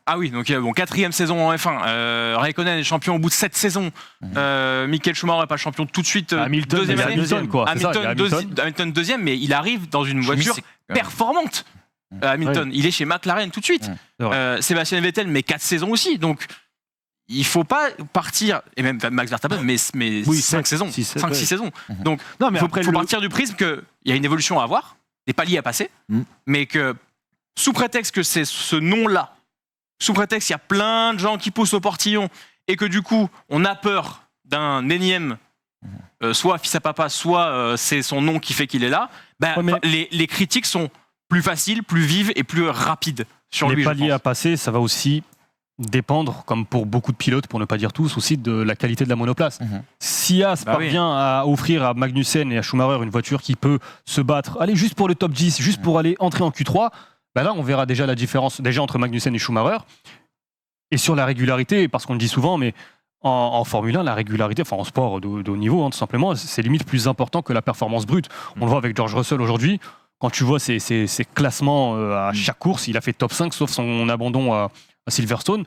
Ah oui, donc 4e saison en F1. Raikkonen est champion au bout de 7 saisons. Michael Schumacher n'est pas champion tout de suite. Hamilton, deuxième année. Hamilton, deuxième, mais il arrive dans une voiture performante. Hamilton, il est chez McLaren tout de suite. Sébastien Vettel, mais 4 saisons aussi. Donc, il faut pas partir, et même Max Verstappen, mais 5 saisons, 5-6 saisons. Donc, il faut partir du prisme qu'il y a une évolution à avoir, des paliers à passer, mais que sous prétexte que c'est ce nom-là, sous prétexte qu'il y a plein de gens qui poussent au portillon, et que du coup, on a peur d'un énième, soit fils à papa, soit c'est son nom qui fait qu'il est là, les critiques sont plus facile, plus vive et plus rapide sur lui. Les paliers à passer, ça va aussi dépendre, comme pour beaucoup de pilotes, pour ne pas dire tous, aussi de la qualité de la monoplace. Si Haas parvient à offrir à Magnussen et à Schumacher une voiture qui peut se battre, aller juste pour le top 10, juste pour aller entrer en Q3, là on verra déjà la différence entre Magnussen et Schumacher. Et sur la régularité, parce qu'on le dit souvent, mais en Formule 1, la régularité, en sport de haut niveau, tout simplement, c'est limite plus important que la performance brute. On le voit avec George Russell aujourd'hui. Quand tu vois ses classements à chaque course, il a fait top 5 sauf son abandon à Silverstone.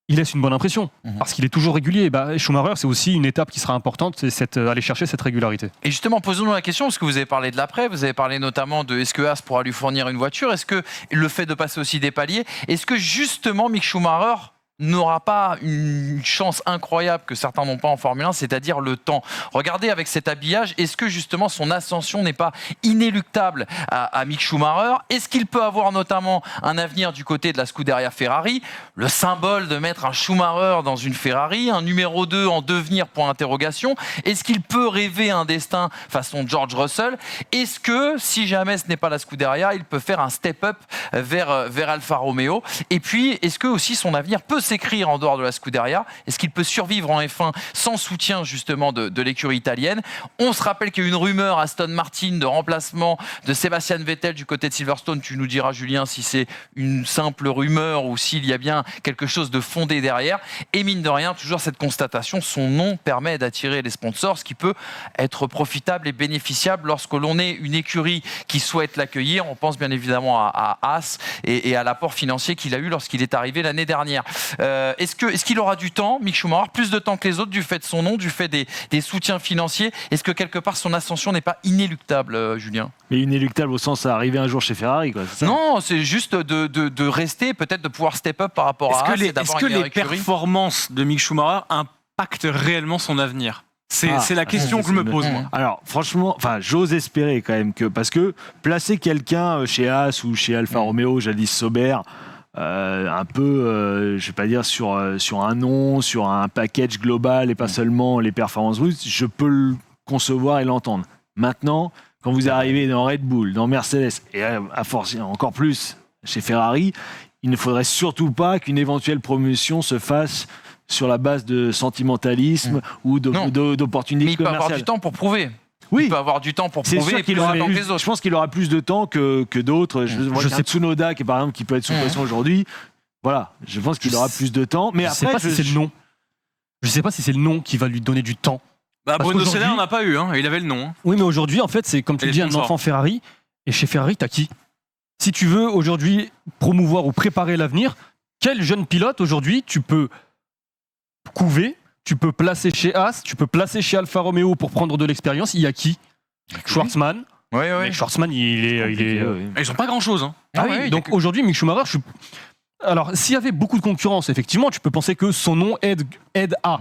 il laisse une bonne impression parce qu'il est toujours régulier. Schumacher, c'est aussi une étape qui sera importante, c'est aller chercher cette régularité. Et justement, posons-nous la question, parce que vous avez parlé de l'après, vous avez parlé notamment de est-ce que Haas pourra lui fournir une voiture, est-ce que le fait de passer aussi des paliers, est-ce que justement Mick Schumacher n'aura pas une chance incroyable que certains n'ont pas en Formule 1, c'est-à-dire le temps. Regardez avec cet habillage, est-ce que justement son ascension n'est pas inéluctable à Mick Schumacher? Est-ce qu'il peut avoir notamment un avenir du côté de la Scuderia Ferrari? Le symbole de mettre un Schumacher dans une Ferrari, un numéro 2 en devenir pour interrogation. Est-ce qu'il peut rêver un destin façon George Russell? Est-ce que, si jamais ce n'est pas la Scuderia, il peut faire un step-up vers Alfa Romeo? Et puis, est-ce que aussi son avenir peut s'écrire en dehors de la Scuderia? Est-ce qu'il peut survivre en F1 sans soutien justement de l'écurie italienne? On se rappelle qu'il y a une rumeur Aston Martin de remplacement de Sebastian Vettel du côté de Silverstone. Tu nous diras, Julien, si c'est une simple rumeur ou s'il y a bien quelque chose de fondé derrière. Et mine de rien, toujours cette constatation, son nom permet d'attirer les sponsors, ce qui peut être profitable et bénéficiable lorsque l'on est une écurie qui souhaite l'accueillir. On pense bien évidemment à Haas et à l'apport financier qu'il a eu lorsqu'il est arrivé l'année dernière. Est-ce qu'il aura du temps, Mick Schumacher, plus de temps que les autres, du fait de son nom, du fait des soutiens financiers? Est-ce que quelque part son ascension n'est pas inéluctable, Julien? Mais inéluctable au sens à arriver un jour chez Ferrari, quoi. C'est ça? Non, c'est juste de rester, peut-être de pouvoir step up par rapport à Haas. Est-ce que les performances de Mick Schumacher impactent réellement son avenir? C'est la question que je me pose, moi. Alors, franchement, j'ose espérer quand même que, parce que placer quelqu'un chez Haas ou chez Alfa Romeo, jadis Sauber, un peu, je vais pas dire sur un nom, sur un package global et pas seulement les performances brutes, je peux le concevoir et l'entendre. Maintenant, quand vous arrivez dans Red Bull, dans Mercedes et à force encore plus chez Ferrari, il ne faudrait surtout pas qu'une éventuelle promotion se fasse sur la base de sentimentalisme ou d'opportunités commerciales. Mais il peut avoir du temps pour prouver. Oui. Il peut avoir du temps pour prouver. C'est sûr qu'il aura plus, je pense qu'il aura plus de temps que d'autres. Je sais Tsunoda qui par exemple qui peut être sous pression aujourd'hui. Voilà, je pense qu'il aura plus de temps. Mais je après, sais pas si c'est le nom. Je sais pas si c'est le nom qui va lui donner du temps. Bruno Senna, on n'a pas eu. Il avait le nom. Oui, mais aujourd'hui, en fait, c'est comme tu dis, un enfant Ferrari. Et chez Ferrari, t'as qui? Si tu veux aujourd'hui promouvoir ou préparer l'avenir, quel jeune pilote aujourd'hui tu peux couver? Tu peux placer chez Haas, tu peux placer chez Alfa Romeo pour prendre de l'expérience. Il y a qui? Schwartzmann. Oui. Schwartzmann, Ils ont pas grand-chose. Donc aujourd'hui, Mick Schumacher, alors s'il y avait beaucoup de concurrence, effectivement, tu peux penser que son nom aide à.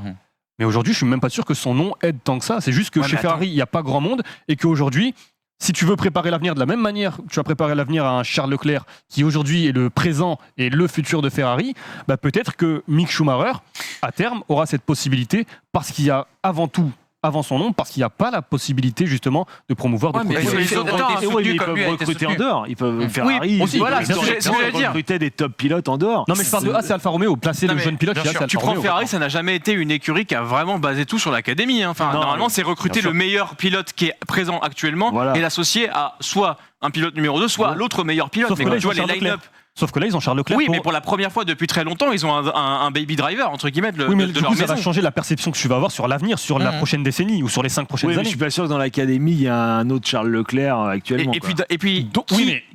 Mais aujourd'hui, je suis même pas sûr que son nom aide tant que ça. C'est juste que chez Ferrari, il n'y a pas grand monde et qu'aujourd'hui, si tu veux préparer l'avenir de la même manière que tu as préparé l'avenir à un Charles Leclerc qui aujourd'hui est le présent et le futur de Ferrari, peut-être que Mick Schumacher, à terme, aura cette possibilité parce qu'il y a avant tout, avant son nom, parce qu'il n'y a pas la possibilité justement de promouvoir de mais les autres ont été soutenus ils comme peuvent lui a été recruter en soutenu. dehors. Ils peuvent Ferrari. aussi, Voilà, bien sûr, ils peuvent recruter des top pilotes en dehors. Non mais je parle de Haas et Alfa Romeo, placer le jeune pilote chez Haas et Alfa Tu prends Romeo. Ferrari, ça n'a jamais été une écurie qui a vraiment basé tout sur l'académie. Normalement, c'est recruter le meilleur pilote qui est présent actuellement et l'associer à soit un pilote numéro 2, soit l'autre meilleur pilote. Sauf mais que là, tu vois les line-up. Sauf que là, ils ont Charles Leclerc. Oui, mais pour la première fois depuis très longtemps, ils ont un baby driver, entre guillemets, de leur maison. Ça va changer la perception que tu vas avoir sur l'avenir, sur la prochaine décennie ou sur les 5 prochaines années. Je suis pas sûr que dans l'académie, il y a un autre Charles Leclerc actuellement. Et puis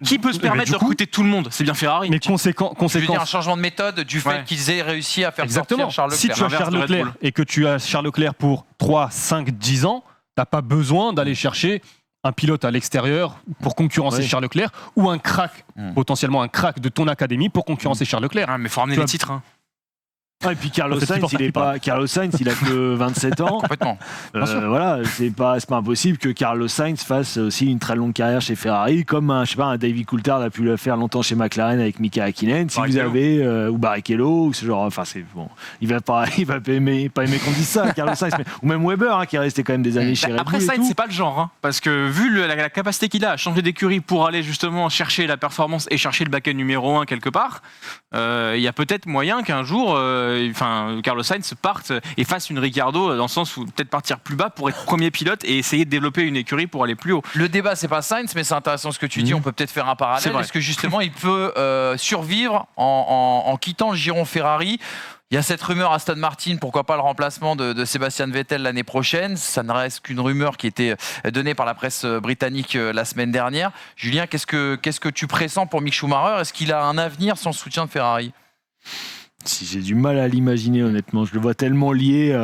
qui peut se permettre de recruter tout le monde? C'est bien Ferrari. Mais conséquence. Je veux dire un changement de méthode du fait qu'ils aient réussi à faire sortir Charles Leclerc. Si tu as Charles Leclerc et que tu as Charles Leclerc pour 3, 5, 10 ans, t'as pas besoin d'aller chercher un pilote à l'extérieur pour concurrencer Charles Leclerc ou un crack, potentiellement un crack de ton académie pour concurrencer Charles Leclerc. Mais il faut ramener les titres. Et puis Carlos Sainz, il a que 27 ans. Complètement. Voilà, c'est pas impossible que Carlos Sainz fasse aussi une très longue carrière chez Ferrari, comme un David Coulthard a pu le faire longtemps chez McLaren avec Mika Häkkinen. Si vous avez ou Barrichello ou ce genre, c'est bon, il va pas aimer qu'on dise ça, Carlos Sainz, ou même Weber qui est resté quand même des années chez Red Bull. Après Sainz, c'est pas le genre, parce que vu la capacité qu'il a à changer d'écurie pour aller justement chercher la performance et chercher le baquet numéro 1 quelque part, il y a peut-être moyen qu'un jour Carlos Sainz parte et fasse une Ricciardo dans le sens où peut-être partir plus bas pour être premier pilote et essayer de développer une écurie pour aller plus haut. Le débat, c'est pas Sainz, mais c'est intéressant ce que tu dis. On peut peut-être faire un parallèle. Est-ce que justement il peut survivre en quittant le giron Ferrari? Il y a cette rumeur Aston Martin, pourquoi pas le remplacement de Sebastian Vettel l'année prochaine. Ça ne reste qu'une rumeur qui était donnée par la presse britannique la semaine dernière. Julien, qu'est-ce que tu pressens pour Mick Schumacher? Est-ce qu'il a un avenir sans soutien de Ferrari? Si j'ai du mal à l'imaginer, honnêtement. Je le vois tellement lié,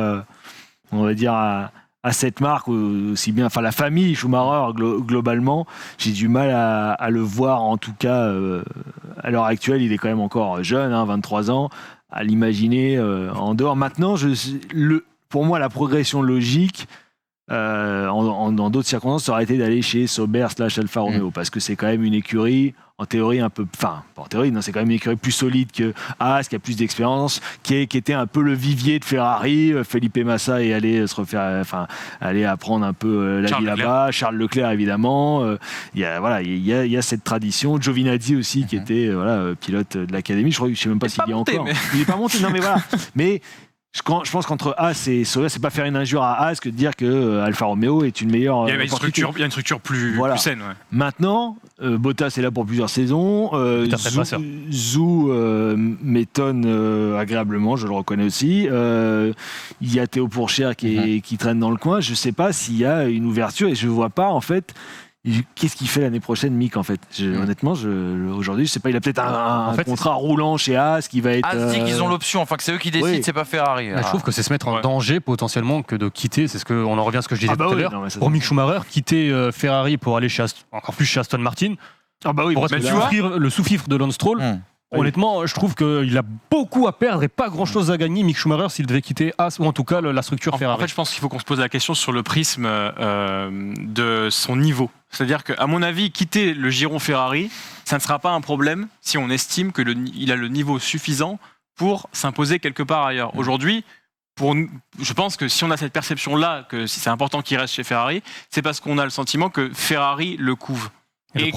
on va dire, à cette marque, aussi bien, enfin la famille Schumacher globalement. J'ai du mal à le voir, en tout cas, à l'heure actuelle. Il est quand même encore jeune, 23 ans, à l'imaginer en dehors. Maintenant, pour moi, la progression logique, dans d'autres circonstances, ça aurait été d'aller chez Sauber / Alfa Romeo, parce que c'est quand même une écurie, en théorie, un peu. Enfin, pas en théorie, non, c'est quand même une écurie plus solide que Haas, qui a plus d'expérience, qui était un peu le vivier de Ferrari. Felipe Massa est allé aller apprendre un peu la vie là-bas. Charles Leclerc, évidemment. Il y a cette tradition. Giovinazzi aussi, qui était pilote de l'académie. Je sais même pas s'il y a encore. Il n'est pas monté, non, mais voilà. Mais. Je pense qu'entre Haas et Sauber, c'est pas faire une injure à Haas que de dire que Alfa Romeo est une meilleure. Il y a une structure plus saine. Ouais. Maintenant, Bottas est là pour plusieurs saisons. Zhou m'étonne agréablement, je le reconnais aussi. Il y a Théo Pourchaire qui traîne dans le coin. Je sais pas s'il y a une ouverture et je vois pas en fait. Qu'est-ce qu'il fait l'année prochaine, Mick, en fait honnêtement, aujourd'hui, je sais pas, il a peut-être un contrat roulant chez Haas qui va être... Haas dit qu'ils ont l'option, enfin que c'est eux qui décident, c'est pas Ferrari. Je trouve que c'est se mettre en danger potentiellement que de quitter, on en revient à ce que je disais tout à l'heure. Pour Mick Schumacher, quitter Ferrari pour aller encore plus chez Aston Martin, pour être le sous-fifre de Lance Stroll. Honnêtement, je trouve qu'il a beaucoup à perdre et pas grand-chose à gagner, Mick Schumacher, s'il devait quitter Haas, ou en tout cas la structure Ferrari. En fait, je pense qu'il faut qu'on se pose la question sur le prisme de son niveau. C'est-à-dire qu'à mon avis, quitter le giron Ferrari, ça ne sera pas un problème si on estime qu'il a le niveau suffisant pour s'imposer quelque part ailleurs. Aujourd'hui, je pense que si on a cette perception-là, que si c'est important qu'il reste chez Ferrari, c'est parce qu'on a le sentiment que Ferrari le couve et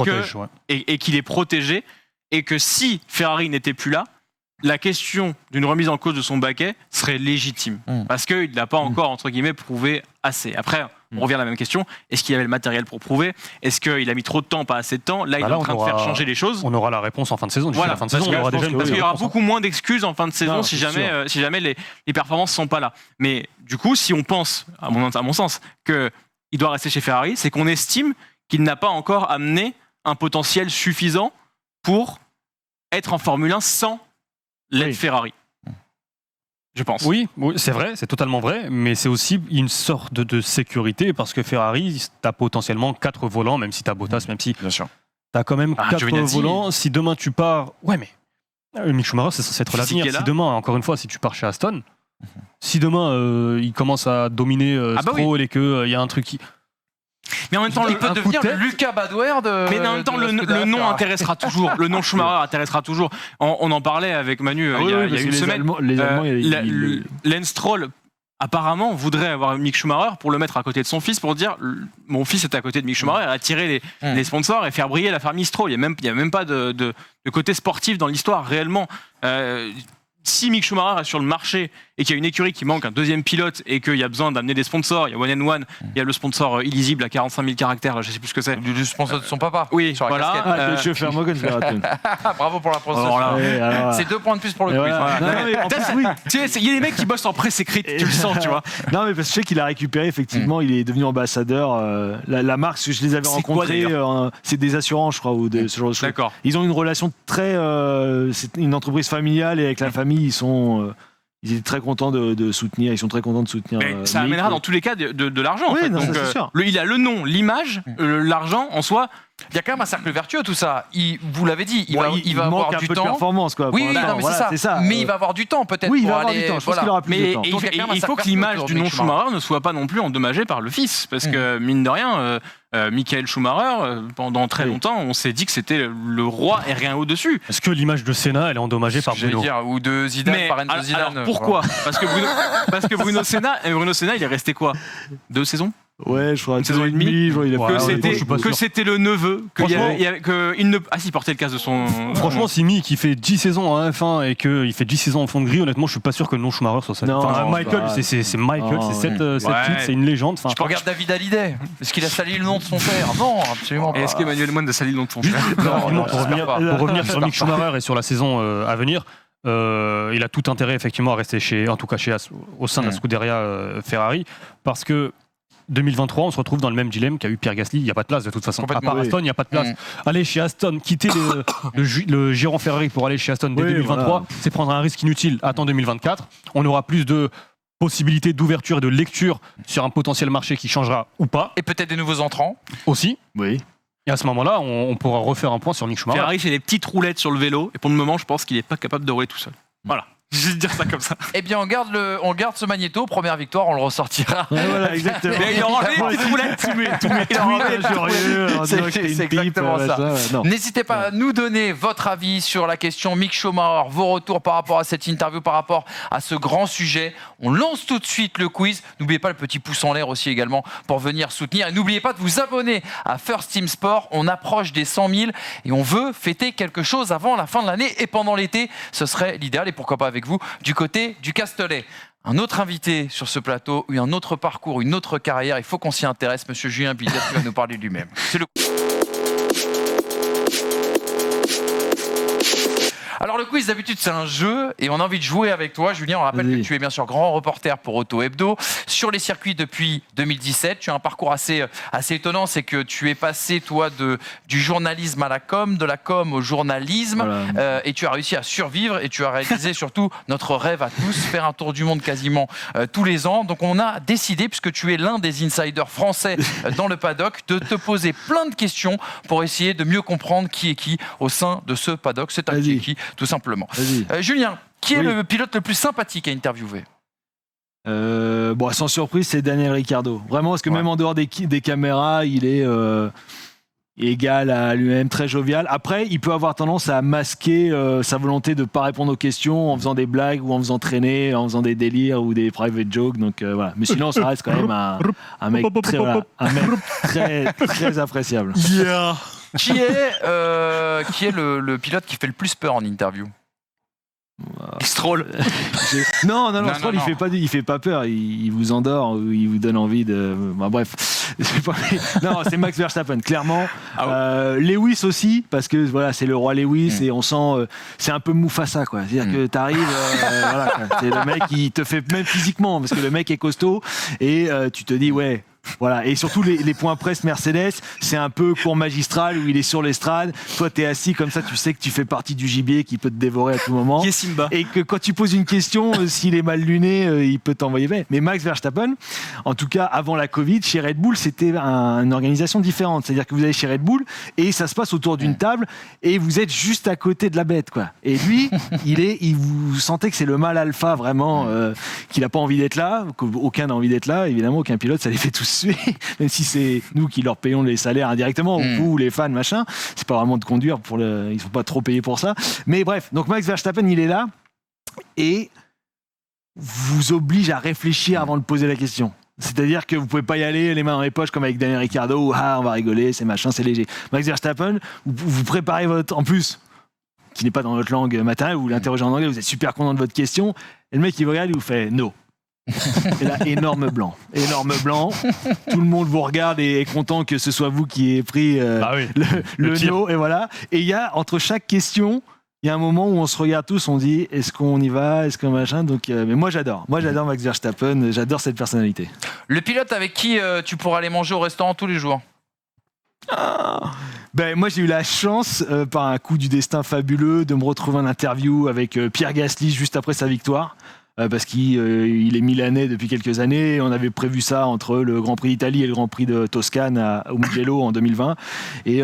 qu'il est protégé. Et que si Ferrari n'était plus là, la question d'une remise en cause de son baquet serait légitime. Parce qu'il n'a pas encore, entre guillemets, prouvé assez. Après, on revient à la même question. Est-ce qu'il avait le matériel pour prouver ? Est-ce qu'il a mis trop de temps, pas assez de temps ? Là, il est en train de faire changer les choses. On aura la réponse en fin de saison. Voilà, parce qu'il y aura beaucoup moins d'excuses en fin de saison si jamais les performances ne sont pas là. Mais du coup, si on pense, à mon sens, qu'il doit rester chez Ferrari, c'est qu'on estime qu'il n'a pas encore amené un potentiel suffisant pour être en Formule 1 sans l'aide Ferrari. Je pense. Oui, c'est vrai, c'est totalement vrai, mais c'est aussi une sorte de sécurité parce que Ferrari, t'as potentiellement 4 volants, même si t'as Bottas, même si t'as quand même 4 volants. Si demain tu pars... Ouais, mais Mick Schumacher, c'est censé être l'avenir. Si demain, encore une fois, si tu pars chez Aston, si demain il commence à dominer Stroll et qu'il y a un truc qui... Mais en même temps, il peut devenir Lucas Badoer de. Mais en même temps, le nom intéressera toujours. Le nom Schumacher intéressera toujours. On en parlait avec Manu il y a une semaine. Lance Stroll apparemment voudrait avoir Mick Schumacher pour le mettre à côté de son fils pour dire mon fils est à côté de Mick Schumacher et attirer les sponsors et faire briller la famille Stroll. Il n'y a même pas de côté sportif dans l'histoire réellement. Si Mick Schumacher est sur le marché et qu'il y a une écurie qui manque un deuxième pilote et qu'il y a besoin d'amener des sponsors, il y a One and One, il y a le sponsor illisible à 45 000 caractères, je ne sais plus ce que c'est. Du sponsor de son papa. Oui, sur la voilà. Bravo pour la prononciation. C'est 2 points de plus pour le quiz. Il y a des mecs qui bossent en presse écrite, tu le sens, tu vois. Non, mais parce que je sais qu'il a récupéré, effectivement, il est devenu ambassadeur. La marque, je les avais rencontrés, c'est des assurances, je crois, ou ce genre de choses. D'accord. Ils ont une relation très. C'est une entreprise familiale et avec la famille, ils étaient très contents de soutenir. Ils sont très contents de soutenir. Mais ça amènera dans tous les cas de l'argent. Oui, en fait. non, donc, c'est sûr. Il a le nom, l'image, l'argent en soi. Il y a quand même un cercle vertueux tout ça. Vous l'avez dit, il va avoir du temps. De performance, quoi. Oui, non, mais c'est ça. Mais il va avoir du temps peut-être. Oui, il va avoir du temps. Je pense qu'il aura plus de temps. Il faut que l'image du nom Schumacher ne soit pas non plus endommagée par le fils, parce que mine de rien, Michael Schumacher, pendant très longtemps, on s'est dit que c'était le roi et rien au-dessus. Est-ce que l'image de Senna, elle est endommagée par Bruno ? Ou de Zidane, par Enzo Zidane. Alors pourquoi ? Parce que Bruno Senna, il est resté quoi ? 2 saisons ? Ouais, je crois une saison et demie. Que c'était le neveu. Il portait le casque de son. Franchement, si Mick il fait 10 saisons en F1 et qu'il fait 10 saisons en fond de grille, honnêtement, je suis pas sûr que le nom Schumacher soit ça. Michael, c'est Michael, c'est cette titre, c'est une légende. Je peux regarder David Hallyday. Est-ce qu'il a sali le nom de son père ? Non, absolument pas. Est-ce qu'Emmanuel Moine a sali le nom de son père ? Pour revenir sur Mick Schumacher et sur la saison à venir. Il a tout intérêt effectivement à rester au sein de la Scuderia Ferrari, parce que 2023, on se retrouve dans le même dilemme qu'a eu Pierre Gasly. Il n'y a pas de place de toute façon. À part Complètement, Aston, il n'y a pas de place. Aller chez Aston, quitter le giron Ferrari pour aller chez Aston dès 2023, voilà. c'est prendre un risque inutile. Attends 2024. On aura plus de possibilités d'ouverture et de lecture sur un potentiel marché qui changera ou pas. Et peut-être des nouveaux entrants. Aussi. Oui. Et à ce moment-là, on pourra refaire un point sur Mick Schumacher. Ferrari fait des petites roulettes sur le vélo et pour le moment, je pense qu'il n'est pas capable de rouler tout seul. Voilà. Je vais dire ça comme ça. Eh bien, on garde ce magnéto. Première victoire, on le ressortira. Ouais, voilà, exactement. Mais il a enlevé les petites roulettes. Tous mes tweets injurieux en disant que c'était une C'est pipe, exactement ça. non. N'hésitez pas à nous donner votre avis sur la question Mick Schumacher, vos retours par rapport à cette interview, par rapport à ce grand sujet. On lance tout de suite le quiz. N'oubliez pas le petit pouce en l'air aussi également pour venir soutenir. Et n'oubliez pas de vous abonner à First Team Sport. On approche des 100 000 et on veut fêter quelque chose avant la fin de l'année et pendant l'été. Ce serait l'idéal et pourquoi pas avec vous du côté du Castellet. Un autre invité sur ce plateau, un autre parcours, une autre carrière. Il faut qu'on s'y intéresse. Monsieur Julien Billet qui va nous parler de lui-même. C'est le... Alors le quiz d'habitude c'est un jeu et on a envie de jouer avec toi Julien. On rappelle que tu es bien sûr grand reporter pour Auto Hebdo sur les circuits depuis 2017. Tu as un parcours assez étonnant, c'est que tu es passé toi du journalisme à la com, de la com au journalisme, Voilà. et tu as réussi à survivre et tu as réalisé surtout notre rêve à tous, faire un tour du monde quasiment tous les ans. Donc on a décidé, puisque tu es l'un des insiders français dans le paddock, de te poser plein de questions pour essayer de mieux comprendre qui est qui au sein de ce paddock. C'est un qui est qui tout simplement. Julien, qui est le pilote le plus sympathique à interviewer? Bon, sans surprise, c'est Daniel Ricciardo. Vraiment, parce que même en dehors des caméras, il est égal à lui-même, très jovial. Après, il peut avoir tendance à masquer sa volonté de ne pas répondre aux questions en faisant des blagues ou en faisant traîner, en faisant des délires ou des private jokes. Donc voilà. Mais sinon, ça reste quand même un mec très, très appréciable. Yeah. Qui est le pilote qui fait le plus peur en interview? Stroll. Non, Stroll, il fait pas peur, il vous endort ou il vous donne envie de. Bah, bref, non, c'est Max Verstappen, clairement. Lewis aussi, parce que voilà, c'est le roi Lewis et on sent, c'est un peu Mufasa, quoi. C'est-à-dire que t'arrives, voilà, quoi. C'est le mec qui te fait même physiquement, parce que le mec est costaud et tu te dis ouais. Voilà, et surtout les points presse Mercedes, c'est un peu cours magistral où il est sur l'estrade. Toi, t'es assis comme ça, tu sais que tu fais partie du gibier qui peut te dévorer à tout moment. Simba. Et que quand tu poses une question, s'il est mal luné, il peut t'envoyer vers. Mais Max Verstappen, en tout cas avant la Covid, chez Red Bull, c'était une organisation différente. C'est-à-dire que vous allez chez Red Bull et ça se passe autour d'une table et vous êtes juste à côté de la bête, quoi. Et lui, vous sentez que c'est le mâle alpha vraiment, qu'il n'a pas envie d'être là, qu'aucun n'a envie d'être là. Évidemment, aucun pilote, ça les fait tous suer, même si c'est nous qui leur payons les salaires indirectement, ou vous, les fans, machin. C'est pas vraiment de conduire ils sont pas trop payés pour ça. Mais bref, donc Max Verstappen, il est là et vous oblige à réfléchir avant de poser la question. C'est-à-dire que vous pouvez pas y aller les mains dans les poches comme avec Daniel Ricciardo où on va rigoler, c'est machin, c'est léger. Max Verstappen, vous préparez en plus, qui n'est pas dans votre langue maternelle, vous l'interrogez en anglais, vous êtes super content de votre question, et le mec il vous regarde, il vous fait no. Et là, énorme blanc. Tout le monde vous regarde et est content que ce soit vous qui ayez pris le no, et voilà. Et il y a, entre chaque question, il y a un moment où on se regarde tous, on dit est-ce qu'on y va, est-ce que machin. Donc, mais moi j'adore Max Verstappen, j'adore cette personnalité. Le pilote avec qui tu pourras aller manger au restaurant tous les jours? Ben, moi j'ai eu la chance, par un coup du destin fabuleux, de me retrouver en interview avec Pierre Gasly juste après sa victoire. Parce qu'il est milanais depuis quelques années. On avait prévu ça entre le Grand Prix d'Italie et le Grand Prix de Toscane au Mugello en 2020. Et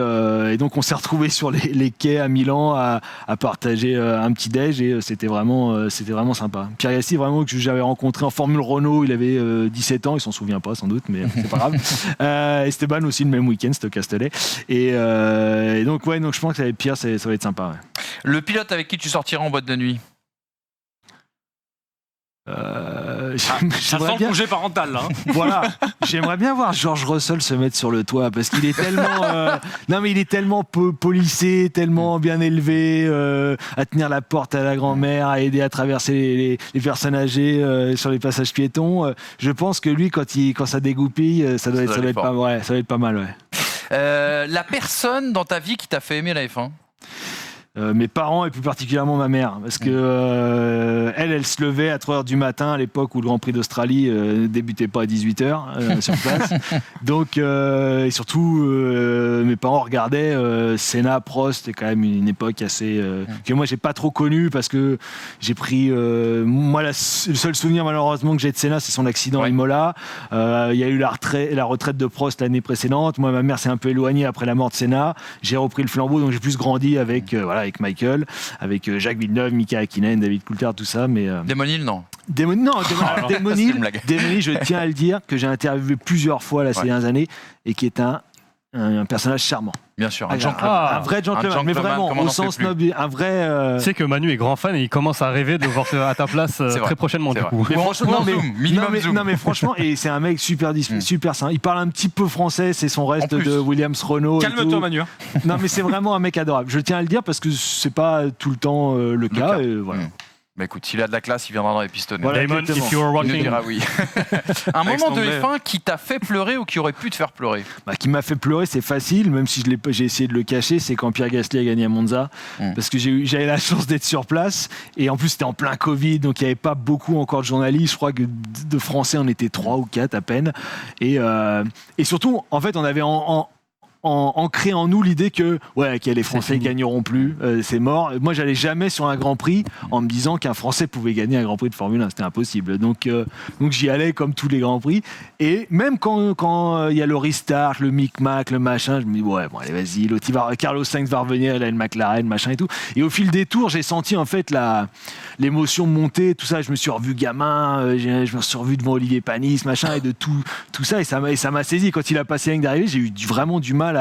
donc on s'est retrouvés sur les quais à Milan à partager un petit déj et c'était vraiment sympa. Pierre Gasly, vraiment, que j'avais rencontré en Formule Renault, il avait 17 ans, il s'en souvient pas sans doute, mais c'est pas grave. Esteban aussi le même week-end, c'était au Castellet. Et donc je pense qu'avec Pierre, ça va être sympa. Ouais. Le pilote avec qui tu sortiras en boîte de nuit? Ça sent le congé parental là. Voilà, j'aimerais bien voir George Russell se mettre sur le toit parce qu'il est tellement, il est tellement polissé, tellement bien élevé, à tenir la porte à la grand-mère, à aider à traverser les personnes âgées sur les passages piétons. Je pense que lui, quand ça dégoupille, ça doit être pas mal. Ouais. La personne dans ta vie qui t'a fait aimer la F1? mes parents et plus particulièrement ma mère, parce que elle se levait à 3h du matin à l'époque où le Grand Prix d'Australie débutait pas à 18h sur place. Donc, et surtout, mes parents regardaient Senna, Prost, c'était quand même une époque assez que moi j'ai pas trop connue parce que j'ai pris moi le seul souvenir malheureusement que j'ai de Senna, c'est son accident à Imola. Il y a eu la retraite de Prost l'année précédente. Moi, ma mère s'est un peu éloignée après la mort de Senna. J'ai repris le flambeau, donc j'ai plus grandi avec avec Michael, avec Jacques Villeneuve, Mika Hakkinen, David Coulthard, tout ça. Mais Damon Hill, non. Damon Hill, je tiens à le dire, que j'ai interviewé plusieurs fois ces dernières années et qui est un personnage charmant. Bien sûr, un vrai gentleman, mais vraiment au sens noble, un vrai. Tu sais que Manu est grand fan et il commence à rêver de voir à ta place très prochainement du coup. Mais franchement, zoom. Non mais franchement, et c'est un mec super sain. Il parle un petit peu français, c'est son reste de Williams Renault. Calme-toi Manu. Non mais c'est vraiment un mec adorable. Je tiens à le dire parce que c'est pas tout le temps le cas. Et voilà. Bah écoute, s'il a de la classe, il viendra dans les pistonnets. Voilà, Damon, if you are Il nous watching. dira oui. Un moment de F1 qui t'a fait pleurer ou qui aurait pu te faire pleurer? Qui m'a fait pleurer, c'est facile, même si j'ai essayé de le cacher, c'est quand Pierre Gasly a gagné à Monza. Parce que j'avais la chance d'être sur place. Et en plus, c'était en plein Covid, donc il n'y avait pas beaucoup encore de journalistes. Je crois que de Français, on était 3 ou 4 à peine. Et surtout, en fait, on avait ancré en nous l'idée que les Français gagneront plus, c'est mort. Moi, j'allais jamais sur un Grand Prix en me disant qu'un Français pouvait gagner un Grand Prix de Formule 1, c'était impossible. Donc j'y allais comme tous les Grands Prix. Et même quand il y a le restart, le micmac, le machin, je me dis allez vas-y, Carlos Sainz va revenir, il a une McLaren, machin et tout. Et au fil des tours, j'ai senti en fait l'émotion monter, tout ça. Je me suis revu gamin, je me suis revu devant Olivier Panis, machin, et de tout ça, et ça m'a saisi. Quand il a passé la ligne d'arrivée, j'ai eu vraiment du mal.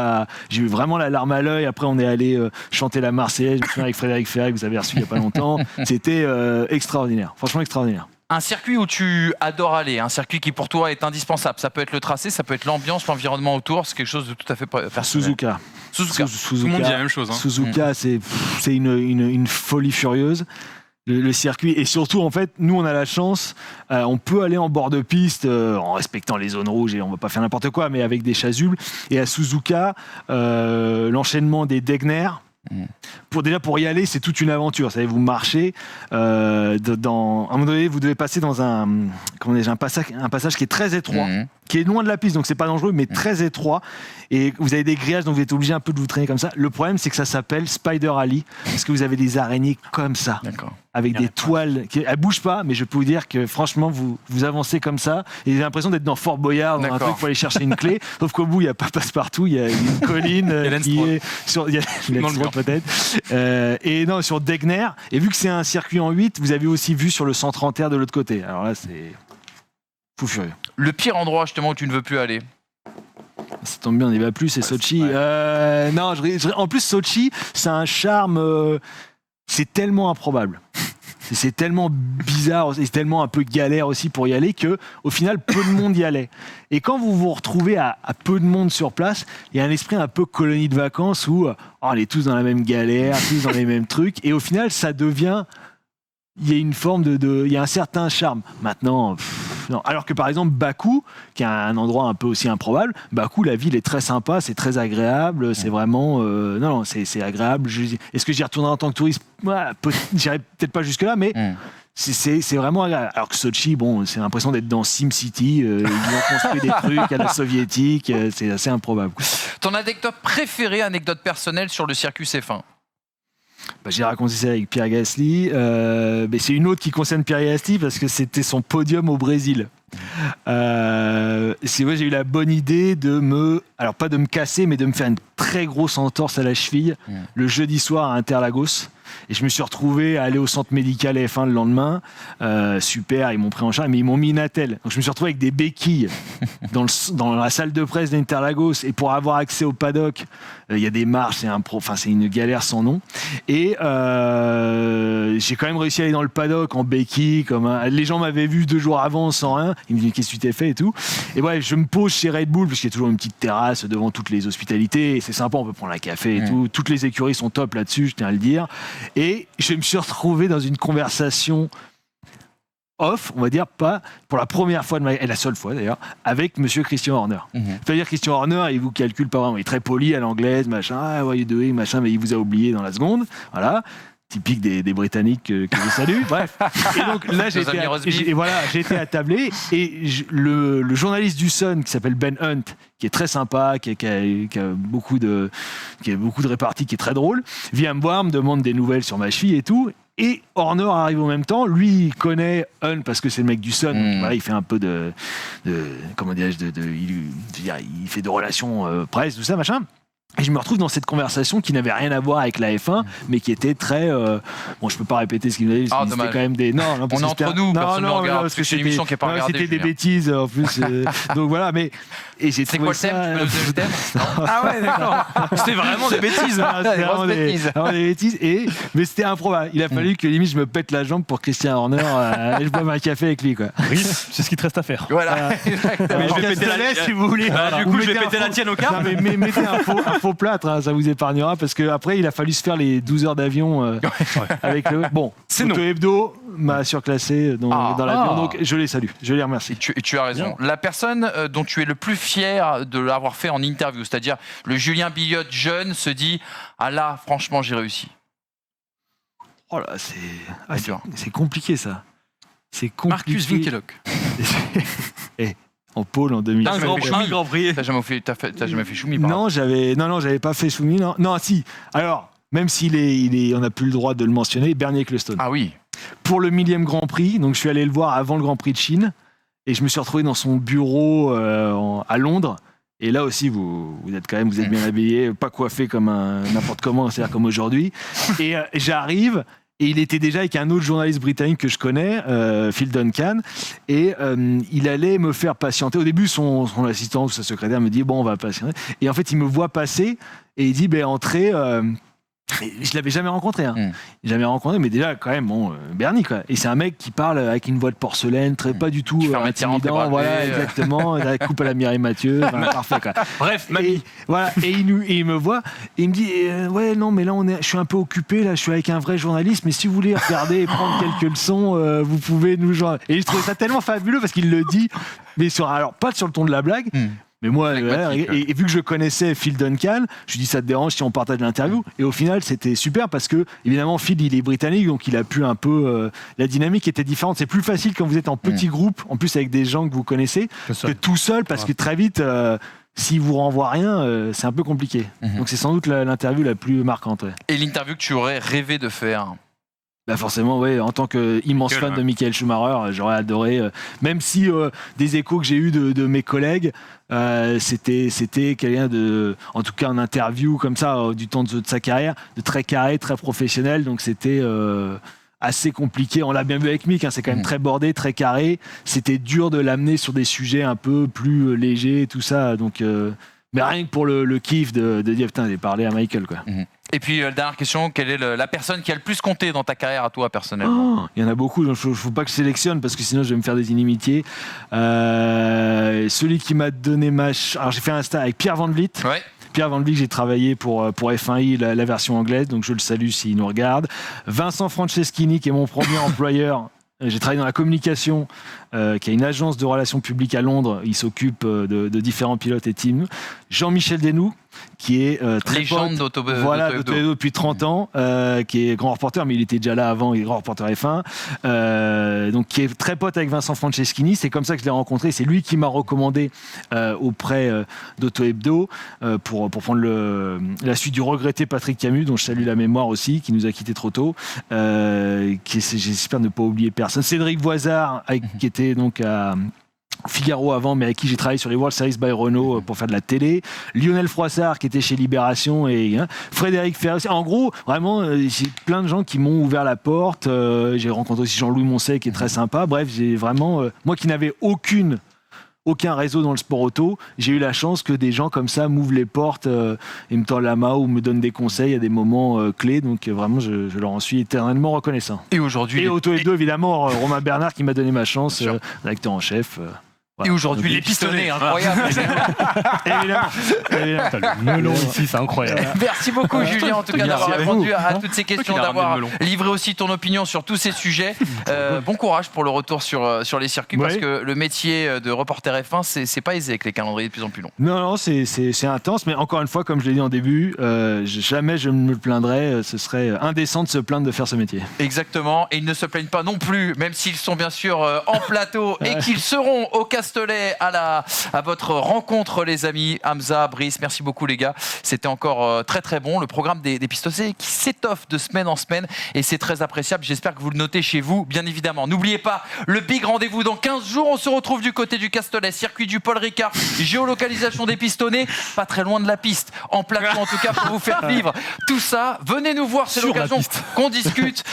J'ai eu vraiment la larme à l'œil. Après, on est allé chanter la Marseillaise. Je me souviens avec Frédéric Ferret, que vous avez reçu il n'y a pas longtemps. C'était extraordinaire, franchement extraordinaire. Un circuit où tu adores aller, un circuit qui pour toi est indispensable. Ça peut être le tracé, ça peut être l'ambiance, l'environnement autour. C'est quelque chose de tout à fait personnel. Suzuka. Tout le monde dit la même chose. Suzuka, c'est une folie furieuse. Le circuit, et surtout en fait nous on a la chance, on peut aller en bord de piste en respectant les zones rouges et on va pas faire n'importe quoi, mais avec des chasubles. Et à Suzuka, l'enchaînement des Degner, pour y aller, c'est toute une aventure. Vous savez, vous marchez à un moment donné, vous devez passer dans un passage qui est très étroit, qui est loin de la piste, donc c'est pas dangereux, mais très étroit. Et vous avez des grillages, donc vous êtes obligé un peu de vous traîner comme ça. Le problème, c'est que ça s'appelle Spider Alley, parce que vous avez des araignées comme ça, avec des toiles. Elles bougent pas, mais je peux vous dire que franchement, vous avancez comme ça, et j'ai l'impression d'être dans Fort Boyard, dans un truc pour aller chercher une clé. Sauf qu'au bout, il n'y a pas passe-partout, il y a une colline qui est sur. Il y a Lenstroll peut-être. Et non, sur Degner. Et vu que c'est un circuit en 8, vous avez aussi vu sur le 130R de l'autre côté. Alors là, c'est fou furieux. Le pire endroit justement où tu ne veux plus aller? Ça tombe bien, on n'y va plus, c'est Sochi. Non, en plus, Sochi, c'est un charme. C'est tellement improbable. C'est tellement bizarre, c'est tellement un peu galère aussi pour y aller que, au final, peu de monde y allait. Et quand vous vous retrouvez à peu de monde sur place, il y a un esprit un peu colonie de vacances où on est tous dans la même galère, tous dans les mêmes trucs. Et au final, ça devient. Il y a une forme il y a un certain charme. Maintenant, non. Alors que par exemple, Bakou, qui est un endroit un peu aussi improbable, Bakou, la ville est très sympa, c'est très agréable, c'est vraiment. Non, c'est agréable. Est-ce que j'y retournerai en tant que touriste? J'irai peut-être pas jusque-là, mais. C'est vraiment agréable. Alors que Sochi, c'est l'impression d'être dans SimCity. Ils ont construit des trucs à la soviétique. C'est assez improbable. Ton anecdote préférée, anecdote personnelle sur le circuit C1? J'ai raconté ça avec Pierre Gasly. Mais c'est une autre qui concerne Pierre Gasly parce que c'était son podium au Brésil. J'ai eu la bonne idée alors pas de me casser, mais de me faire une très grosse entorse à la cheville le jeudi soir à Interlagos. Et je me suis retrouvé à aller au centre médical F1 le lendemain. Super, ils m'ont pris en charge, mais ils m'ont mis une attelle. Donc je me suis retrouvé avec des béquilles dans la salle de presse d'Interlagos. Et pour avoir accès au paddock, il y a des marches, c'est une galère sans nom. Et j'ai quand même réussi à aller dans le paddock en béquille. Les gens m'avaient vu 2 jours avant sans rien. Ils me disaient qu'est-ce que tu t'es fait et tout. Et bref, je me pose chez Red Bull parce qu'il y a toujours une petite terrasse devant toutes les hospitalités. Et c'est sympa, on peut prendre un café et tout. Toutes les écuries sont top là-dessus, je tiens à le dire. Et je me suis retrouvé dans une conversation off, on va dire, pas pour la première fois, et la seule fois d'ailleurs, avec monsieur Christian Horner. C'est-à-dire Christian Horner, il vous calcule pas vraiment, il est très poli à l'anglaise, machin, ah, what you doing, machin, mais il vous a oublié dans la seconde, voilà. Typique des Britanniques que je salue, bref. Et donc là, j'ai été attablé, et le journaliste du Sun, qui s'appelle Ben Hunt, qui est très sympa, qui a beaucoup de réparties, qui est très drôle, vient me voir, me demande des nouvelles sur ma cheville et tout. Et Horner arrive en même temps. Lui, il connaît Hunt parce que c'est le mec du Sun. Donc, voilà, il fait un peu comment dirais-je, il fait de relations presse, tout ça, machin. Et je me retrouve dans cette conversation qui n'avait rien à voir avec la F1, mais qui était très. Bon, je peux pas répéter ce qu'il nous a dit, parce que c'était quand même des. Non, on est entre nous, personne ne regarde, parce que c'est une émission qui n'est pas regardée. C'était des bêtises, en plus. Donc voilà, mais. C'est quoi le thème? Le thème? Ah ouais, d'accord. C'était vraiment des bêtises. C'était vraiment des bêtises. Mais c'était improbable. Il a fallu que limite je me pète la jambe pour Christian Horner et je bois un café avec lui, quoi. Riff, c'est ce qui te reste à faire. Voilà. Mais je vais péter la si vous voulez. Du coup, je vais péter la tienne au cap. Non, mais mettez un faux plâtre, hein, ça vous épargnera, parce qu'après, il a fallu se faire les 12 heures d'avion avec le. Bon, Auto Hebdo m'a surclassé dans l'avion, donc je les salue, je les remercie. Et tu as raison. La personne dont tu es le plus fier de l'avoir fait en interview, c'est-à-dire le Julien Billotte jeune, se dit ah là, franchement, j'ai réussi. Oh là, c'est compliqué ça. C'est compliqué. Marcus Winkelhock. En pôle en 2000. Un grand prix. T'as jamais fait Choumi, Non, j'avais pas fait Choumi. Non, si. Alors, même on n'a plus le droit de le mentionner, Bernie Ecclestone. Ah oui. Pour le 1000e Grand Prix, donc je suis allé le voir avant le Grand Prix de Chine, et je me suis retrouvé dans son bureau à Londres. Et là aussi, vous êtes bien habillé, pas coiffé comme n'importe comment, c'est-à-dire comme aujourd'hui. Et j'arrive. Et il était déjà avec un autre journaliste britannique que je connais, Phil Duncan, et il allait me faire patienter. Au début, son assistant ou sa secrétaire me dit bon, on va patienter. Et en fait, il me voit passer et il dit entrez. Je l'avais jamais rencontré, mais déjà quand même Bernie, quoi. Et c'est un mec qui parle avec une voix de porcelaine, très pas du tout intimidant, voilà, exactement, la coupe à la Mireille Mathieu, parfait, quoi. Bref, mamie. Et il me voit et il me dit ouais non mais là je suis un peu occupé, là je suis avec un vrai journaliste, mais si vous voulez regarder et prendre quelques leçons, vous pouvez nous joindre. Et je trouvais ça tellement fabuleux parce qu'il le dit, mais alors pas sur le ton de la blague. Mais moi, et vu que je connaissais Phil Duncan, je lui dis ça te dérange si on partage l'interview. Et au final, c'était super parce que, évidemment, Phil, il est britannique, donc il a pu un peu. La dynamique était différente. C'est plus facile quand vous êtes en petit groupe, en plus avec des gens que vous connaissez, que tout seul, parce que très vite, s'il vous renvoie rien, c'est un peu compliqué. Donc c'est sans doute l'interview la plus marquante. Ouais. Et l'interview que tu aurais rêvé de faire? Bah forcément, oui. En tant qu'immense fan de Michael Schumacher, j'aurais adoré. Même si des échos que j'ai eus de mes collègues, c'était quelqu'un en tout cas en interview comme ça, du temps de sa carrière, de très carré, très professionnel. Donc c'était assez compliqué. On l'a bien vu avec Mick, c'est quand même très bordé, très carré. C'était dur de l'amener sur des sujets un peu plus légers, tout ça. Donc, mais rien que pour le kiff de dire putain, j'ai parlé à Michael, quoi. Et puis, dernière question, quelle est la personne qui a le plus compté dans ta carrière à toi, personnellement? Il y en a beaucoup, donc il ne faut pas que je sélectionne parce que sinon je vais me faire des inimitiés. Celui qui m'a donné Alors j'ai fait un stage avec Pierre Van Vliet. Ouais. Pierre Van Vliet, j'ai travaillé pour F1i, la version anglaise, donc je le salue s'il nous regarde. Vincent Franceschini, qui est mon premier employeur. J'ai travaillé dans la communication, qui a une agence de relations publiques à Londres. Il s'occupe de différents pilotes et teams. Jean-Michel Desnoux, qui est très légende d'Auto Hebdo depuis 30 ans, qui est grand reporter, mais il était déjà là avant, il est grand reporter F1, donc qui est très pote avec Vincent Franceschini. C'est comme ça que je l'ai rencontré. C'est lui qui m'a recommandé auprès d'Auto Hebdo pour prendre la suite du regretté Patrick Camus, dont je salue la mémoire aussi, qui nous a quittés trop tôt. J'espère ne pas oublier personne. Cédric Voisard, qui était donc à Figaro avant, mais avec qui j'ai travaillé sur les World Series by Renault pour faire de la télé. Lionel Froissart, qui était chez Libération, et Frédéric Ferrer. En gros, vraiment, j'ai plein de gens qui m'ont ouvert la porte. J'ai rencontré aussi Jean-Louis Moncey, qui est très sympa. Bref, j'ai vraiment... moi qui n'avais aucun réseau dans le sport auto, j'ai eu la chance que des gens comme ça m'ouvrent les portes et me tendent la main ou me donnent des conseils à des moments clés. Donc vraiment, je leur en suis éternellement reconnaissant. Et aujourd'hui... Et Auto Hebdo, évidemment, Romain Bernard qui m'a donné ma chance, rédacteur en chef. Et aujourd'hui, les pistonnés, incroyable. Évidemment. Le melon ici, c'est incroyable. Merci beaucoup, Julien, en tout cas, d'avoir répondu à toutes ces questions, qu'il a ramené le d'avoir melon. livré aussi ton opinion sur tous ces sujets. Bon courage pour le retour sur les circuits, parce Oui. que le métier de reporter F1, c'est pas aisé avec les calendriers de plus en plus longs. Non, c'est intense, mais encore une fois, comme je l'ai dit en début, jamais je ne me plaindrais. Ce serait indécent de se plaindre de faire ce métier. Exactement, et ils ne se plaignent pas non plus, même s'ils sont bien sûr en plateau et qu'ils seront au Castellet à votre rencontre, les amis. Hamza, Brice, merci beaucoup les gars. C'était encore très très bon. Le programme des pistonnés qui s'étoffe de semaine en semaine et c'est très appréciable. J'espère que vous le notez chez vous, bien évidemment. N'oubliez pas le big rendez-vous dans 15 jours. On se retrouve du côté du Castellet, circuit du Paul Ricard, géolocalisation des pistonnés, pas très loin de la piste, en plateau en tout cas pour vous faire vivre tout ça. Venez nous voir, c'est Sur la l'occasion piste. qu'on discute,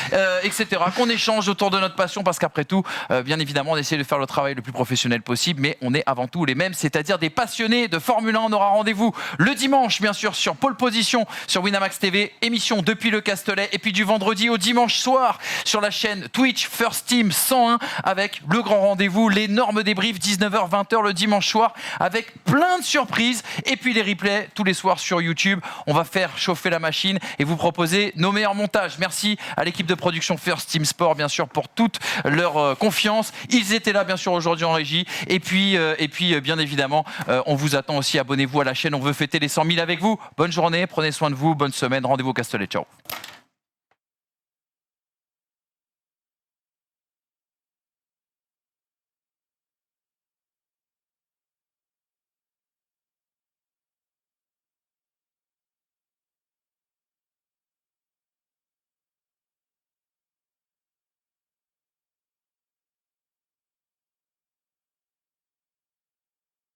etc., qu'on échange autour de notre passion, parce qu'après tout, bien évidemment, on essaie de faire le travail le plus professionnel possible, mais on est avant tout les mêmes, c'est-à-dire des passionnés de Formule 1. On aura rendez-vous le dimanche, bien sûr, sur Pole Position, sur Winamax TV, émission depuis le Castellet, et puis du vendredi au dimanche soir, sur la chaîne Twitch First Team 101, avec le grand rendez-vous, l'énorme débrief, 19h, 20h le dimanche soir, avec plein de surprises, et puis les replays tous les soirs sur YouTube. On va faire chauffer la machine et vous proposer nos meilleurs montages. Merci à l'équipe de production First Team Sport, bien sûr, pour toute leur confiance. Ils étaient là, bien sûr, aujourd'hui en régie. Et puis bien évidemment, on vous attend aussi. Abonnez-vous à la chaîne. On veut fêter les 100 000 avec vous. Bonne journée, prenez soin de vous. Bonne semaine. Rendez-vous au Castellet. Ciao.